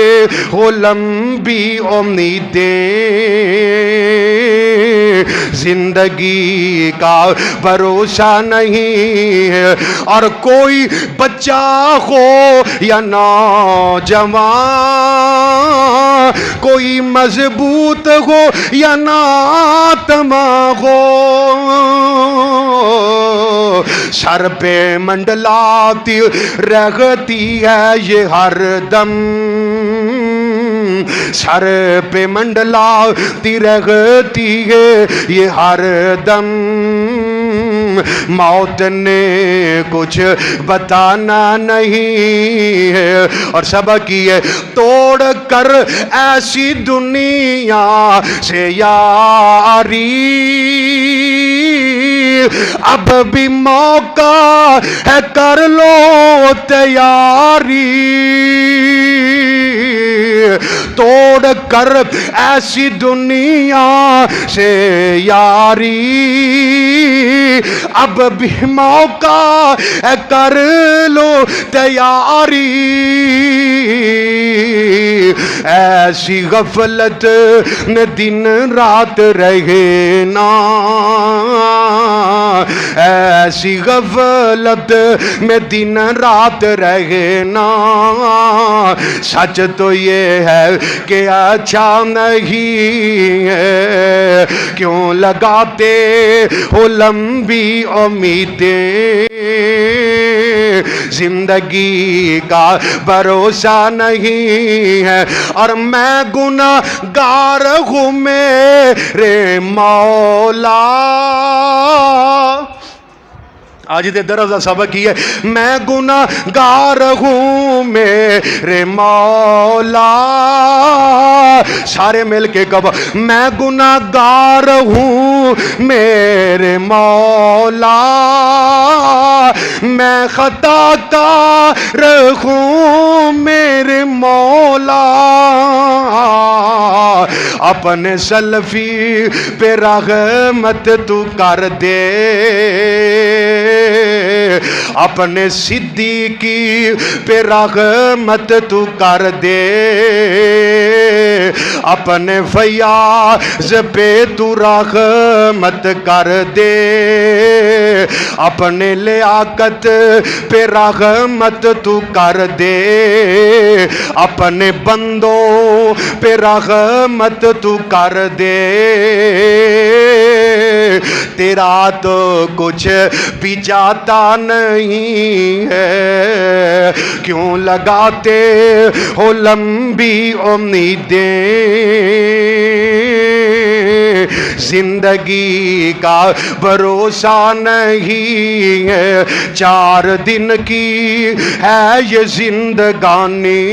ہو لمبی امیدیں، زندگی کا بھروسہ نہیں ہے، اور کوئی بچہ ہو یا نوجوان، کوئی مضبوط ہو یا ناتما ہو، سر پہ منڈلاتی رہتی ہے یہ ہر دم، سر پہ منڈلاتی رہتی ہے یہ ہر دم، موت نے کچھ بتانا نہیں ہے، اور سبق یہ توڑ کر ایسی دنیا سے یاری، اب بھی موقع ہے کر لو تیاری، توڑ کر ایسی دنیا سے یاری، اب بھی موقع ہے کر لو تیاری، ایسی غفلت نے دن رات رہے نا، ایسی غفلت میں دن رات رہے نا، سچ تو یہ ہے کہ اچھا نہیں ہے، کیوں لگاتے ہو لمبی امیدیں، زندگی کا بھروسہ نہیں ہے، اور میں گناہگار ہوں میرے مولا، آج دے درس دا سبق ہی ہے، میں گناہگار ہوں میرے مولا، سارے مل کے کہو میں گناہگار ہوں میرے مولا، میں خطا کار ہوں میرے مولا، اپنے سلفی پہ رحمت تو کر دے، اپنے صدیقی پہ رحمت تو کر دے، اپنے فیاض پہ تو رحمت کر دے، اپنے لیاقت پہ رحمت تو کر دے، اپنے بندوں پہ رحمت تو کر دے، تیرا تو کچھ بھی جاتا نہیں ہے، کیوں لگاتے ہو لمبی امیدیں، زندگی کا بھروسہ نہیں ہے، 4 دن کی ہے یہ زندگانی،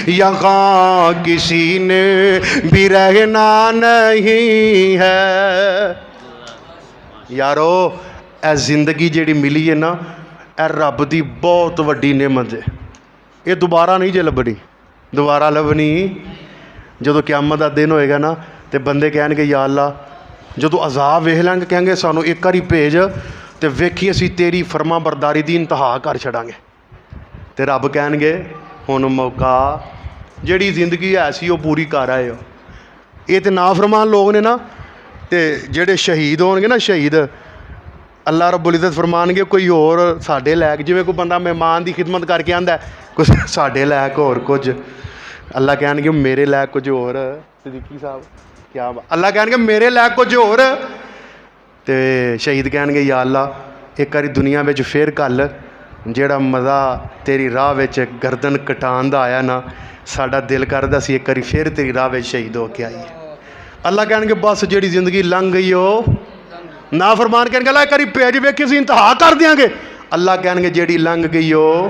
یہاں کسی نے بھی رہنا نہیں ہے، یارو اے زندگی جیڑی ملی ہے نا، اے رب دی بہت وڈی نعمت ہے، یہ دوبارہ نہیں جے لبنی، دوبارہ لبنی جدو قیامت دا دن ہوئے گا نا، تے بندے کہیں گے یا اللہ، جدو عذاب ویکھ لیں گے کہیں گے سانو ایک کاری بھیج تے ویکھی اسی تیری فرما برداری دی انتہا کر چھڑاں گے، تے رب کہیں گے ہن موقع جیڑی زندگی ایسی وہ پوری کر آئے ہو، یہ تے نافرمان لوگ نے نا، تے جڑے شہید ہون گے نا، شہید اللہ رب العزت فرمان گے کوئی اور ساڈے لائق، جویں کوئی بندہ مہمان دی خدمت کر کے آندا ہے کچھ ساڈے لائق اور کچھ، اللہ کہیں گے میرے لائق کچھ اور، صدیقی صاحب کیا اللہ کہیں گے میرے لائق کچھ اور، تے شہید کہیں گے یا اللہ ایک باری دنیا وچ پھر کل جیڑا مزہ تیری راہ وچ گردن کٹان دا آیا نا، ساڈا دل کردا سی ایک باری پھر تیری راہ وچ شہید ہو کے آئیے، اللہ کہیں گے بس جیڑی زندگی لنگ گئی ہو، نافرمان کہیں گے اللہ ایک باری بھیج ویکھی اسی انتہا کر دیاں گے، اللہ کہیں گے جیڑی لنگ گئی ہو،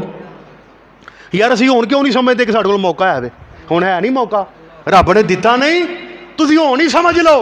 یار اسی ہون کیوں نہیں سمجھتے کہ ساڈے کول موقع ہے، ہن ہے نہیں موقع، رب نے دتا نہیں، تسی ہون ہی سمجھ لو،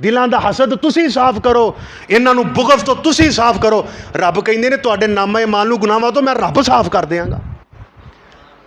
ਦਿਲਾਂ ਦਾ ਹਸਦ ਤੁਸੀਂ ਸਾਫ਼ ਕਰੋ, ਇਹਨਾਂ ਨੂੰ ਬੁਗਜ਼ ਤੋਂ ਤੁਸੀਂ ਸਾਫ਼ ਕਰੋ। ਰੱਬ ਕਹਿੰਦੇ ਨੇ ਤੁਹਾਡੇ ਨਾਮੇ ਮਾਲ ਨੂੰ ਗੁਨਾਹਾਂ ਤੋਂ ਮੈਂ ਰੱਬ ਸਾਫ਼ ਕਰ ਦਿਆਂਗਾ।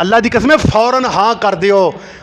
ਅੱਲਾ ਦੀ ਕਸਮ ਫੌਰਨ ਹਾਂ ਕਰ ਦਿਓ,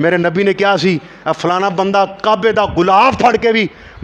ਮੇਰੇ ਨਬੀ ਨੇ ਕਿਹਾ ਸੀ ਫਲਾਣਾ ਬੰਦਾ ਕਾਬੇ ਦਾ ਗੁਲਾਬ ਫੜ ਕੇ ਵੀ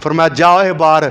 ਫਰਮਾਇਆ ਜਾ ਹਿਬਾਰ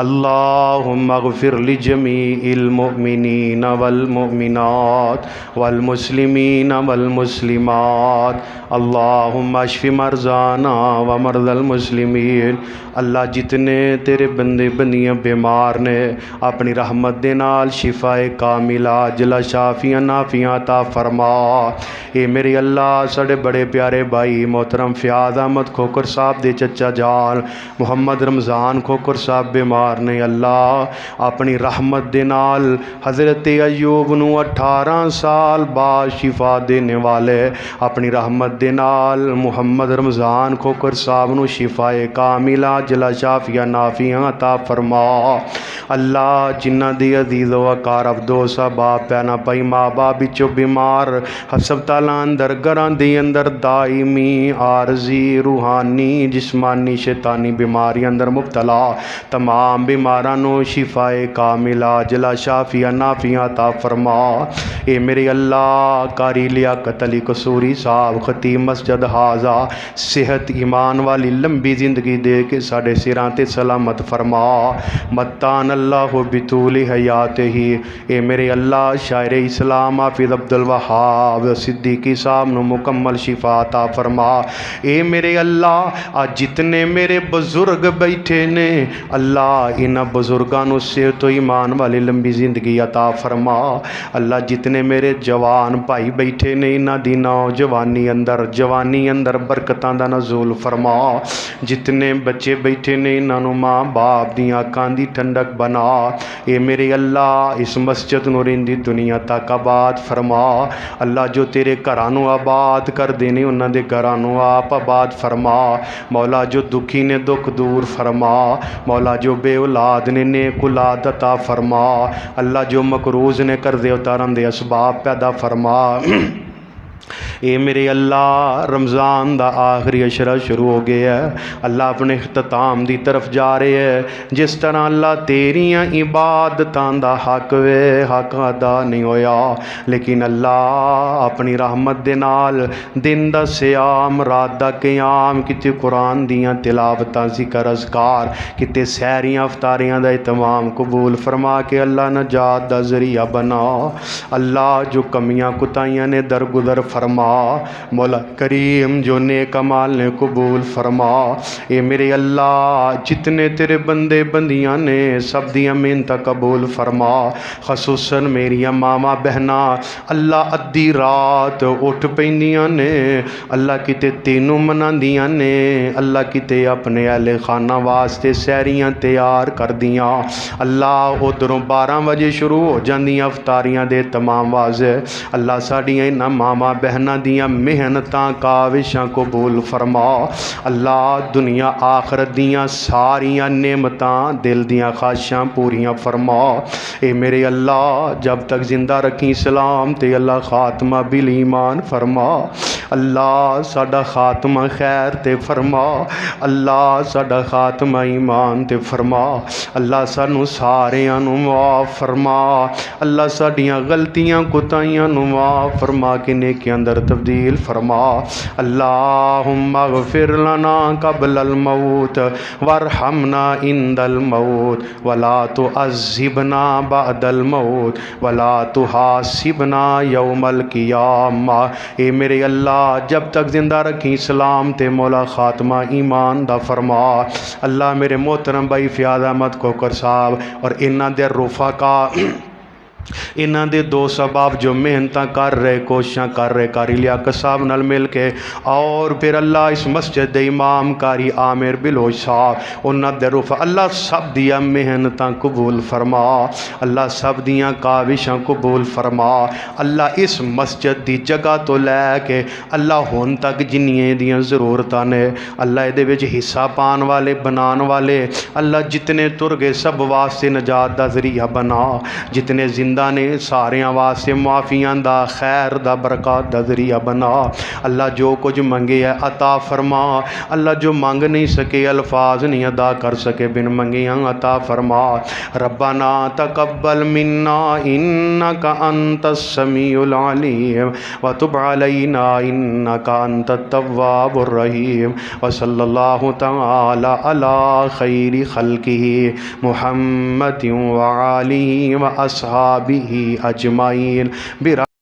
اللہم اغفر لجمیع المؤمنین والمؤمنات والمسلمین والمسلمات اللہم اشف مرضانا ومرضى المسلمین۔ اللہ جتنے تیرے بندے بندیاں بیمار نے اپنی رحمت دے نال شفا کاملہ عاجلہ شافیہ نافیہ عطا فرما۔ اے میرے اللہ ساڑے بڑے پیارے بھائی محترم فیاض احمد کھوکر صاحب دے چچا جان محمد رمضان کھوکر صاحب بیمار نے اللہ اپنی رحمت دے نال حضرت ایوب نو 18 سال بعد شفا دینے والے اپنی رحمت دے نال محمد رمضان کھوکر صاحب نو شفا کاملہ عاجلہ شافیہ نافیہ عطا فرما۔ اللہ جنہ دی عزیز و اقار افدوس باپ پینا پائی ماں باپ بچو بیمار ہسپتال اندر گھران دی اندر دائمی عارضی روحانی جسمانی شیطانی بیماری اندر مبتلا تمام بیمارانو شفا کاملہ عاجلہ شافیہ نافیہ عطا فرما۔ اے میرے اللہ قاری لیاقت علی قصوری صاحب خطیب مسجد حاضہ صحت ایمان والی لمبی زندگی دے کے ساڑھے سراں تے سلامت فرما۔ متان اللہ بطول حیات ہی۔ اے میرے اللہ شاعر اسلام حافظ عبدالوہاب صدیقی صاحب نو مکمل شفا عطا فرما۔ اے میرے اللہ آج جتنے میرے بزرگ بیٹھے نے اللہ انہاں بزرگانو صحت و ایمان والی لمبی زندگی عطا فرما۔ اللہ جتنے میرے جوان بھائی بیٹھے نے انہاں دی نوجوانی اندر برکتاں دا نزول فرما۔ جتنے بچے بیٹھے نے انہاں نو ماں باپ دی آنکھاں دی ٹھنڈک بنا۔ اے میرے اللہ اس مسجد نو رہندی دنیا تک آباد فرما۔ اللہ جو تیرے گھرانو آباد کر دینے انہاں دے گھرانو آپ آباد فرما۔ مولا جو دکھی نے دکھ دور فرما۔ مولا جو بے اولاد نے نیک اولاد عطا فرما۔ اللہ جو مقروض نے قرضے اتارن دے اسباب پیدا فرما۔ اے میرے اللہ رمضان دا آخری عشرہ شروع ہو گیا ہے اللہ اپنے اختتام دی طرف جا رہے ہے۔ جس طرح اللہ تیریاں عبادتاں دا حق وے حق ادا نہیں ہویا لیکن اللہ اپنی رحمت دے نال دن دا سیام رات دا قیام کتے قرآن دیاں تلاوتاں ذکر اذکار کتے سحریاں افطاریاں دا اہتمام قبول فرما کے اللہ نجات دا ذریعہ بنا۔ اللہ جو کمیاں کتائیاں نے درگزر فرما۔ مولا کریم جو نیک اعمال نے قبول فرما۔ اے میرے اللہ جتنے تیرے بندے بندیاں نے سب دیاں محنتاں قبول فرما۔ خصوصاً میری ماما بہنا اللہ ادھی رات اٹھ پیندیاں نے اللہ کتے تینوں مناندیاں نے اللہ کتے اپنے اہل خانہ واسطے سحریاں تیار کر دیاں اللہ ادھروں 12 بجے شروع ہو جاندیاں افطاریاں دے تمام واضح اللہ ساڑیاں انہاں ماما بہنا دیاں محنتاں کاوشاں قبول فرما۔ اللہ دنیا آخرت دیاں ساریاں نعمتاں دل دیاں خواہشاں پوریاں فرما۔ اے میرے اللہ جب تک زندہ رکھی سلام تے اللہ خاتمہ بالایمان فرما۔ اللہ ساڈا خاتمہ خیر تے فرما۔ اللہ ساڈا خاتمہ ایمان تے فرما۔ اللہ سانو ساریاں نو معاف فرما۔ اللہ ساڈیاں غلطیاں کوتاہیاں نو معاف فرما کے نیکیاں اندر تبدیل فرما۔ اللہم اغفر لنا قبل الموت وارحمنا عند الموت ولا تعذبنا بعد الموت ولا تحاسبنا یوم القیامہ۔ اے میرے اللہ جب تک زندہ رکھی سلام تے مولا خاتمہ ایمان دا فرما۔ اللہ میرے محترم بھائی فیاض احمد کھوکر صاحب اور انہاں دے رفقا انہاں دے دو سباب جو محنتاں کر رہے کوششاں کر رہے قاری لیاقت صاحب نال مل کے اور پھر اللہ اس مسجد دے امام قاری عامر بلوچ صاحب انہاں دے رفقا اللہ سب دیاں محنتاں قبول فرما۔ اللہ سب دیاں کاوشاں قبول فرما۔ اللہ اس مسجد دی جگہ تو لے کے اللہ ہون تک جنیاں دیاں ضرورتاں نے اللہ دے وچ حصہ پان والے بنان والے اللہ جتنے تر گئے سب واسطے نجات دا ذریعہ بنا۔ جتنے زندہ بندہ نے ساریاں واسطے معافیاں دا خیر دا برکات دا ذریعہ بنا اللہ جو کچھ منگے ہے عطا فرما اللہ جو مانگ نہیں سکے الفاظ نہیں ادا کر سکے بن منگیاں عطا فرما ربنا تقبل منا انک انت السمیع العلیم وتب علینا انک انت التواب الرحیم وصلی اللہ تعالی علی خیر خلقہ محمد وآلہ واصحابہ اجمعین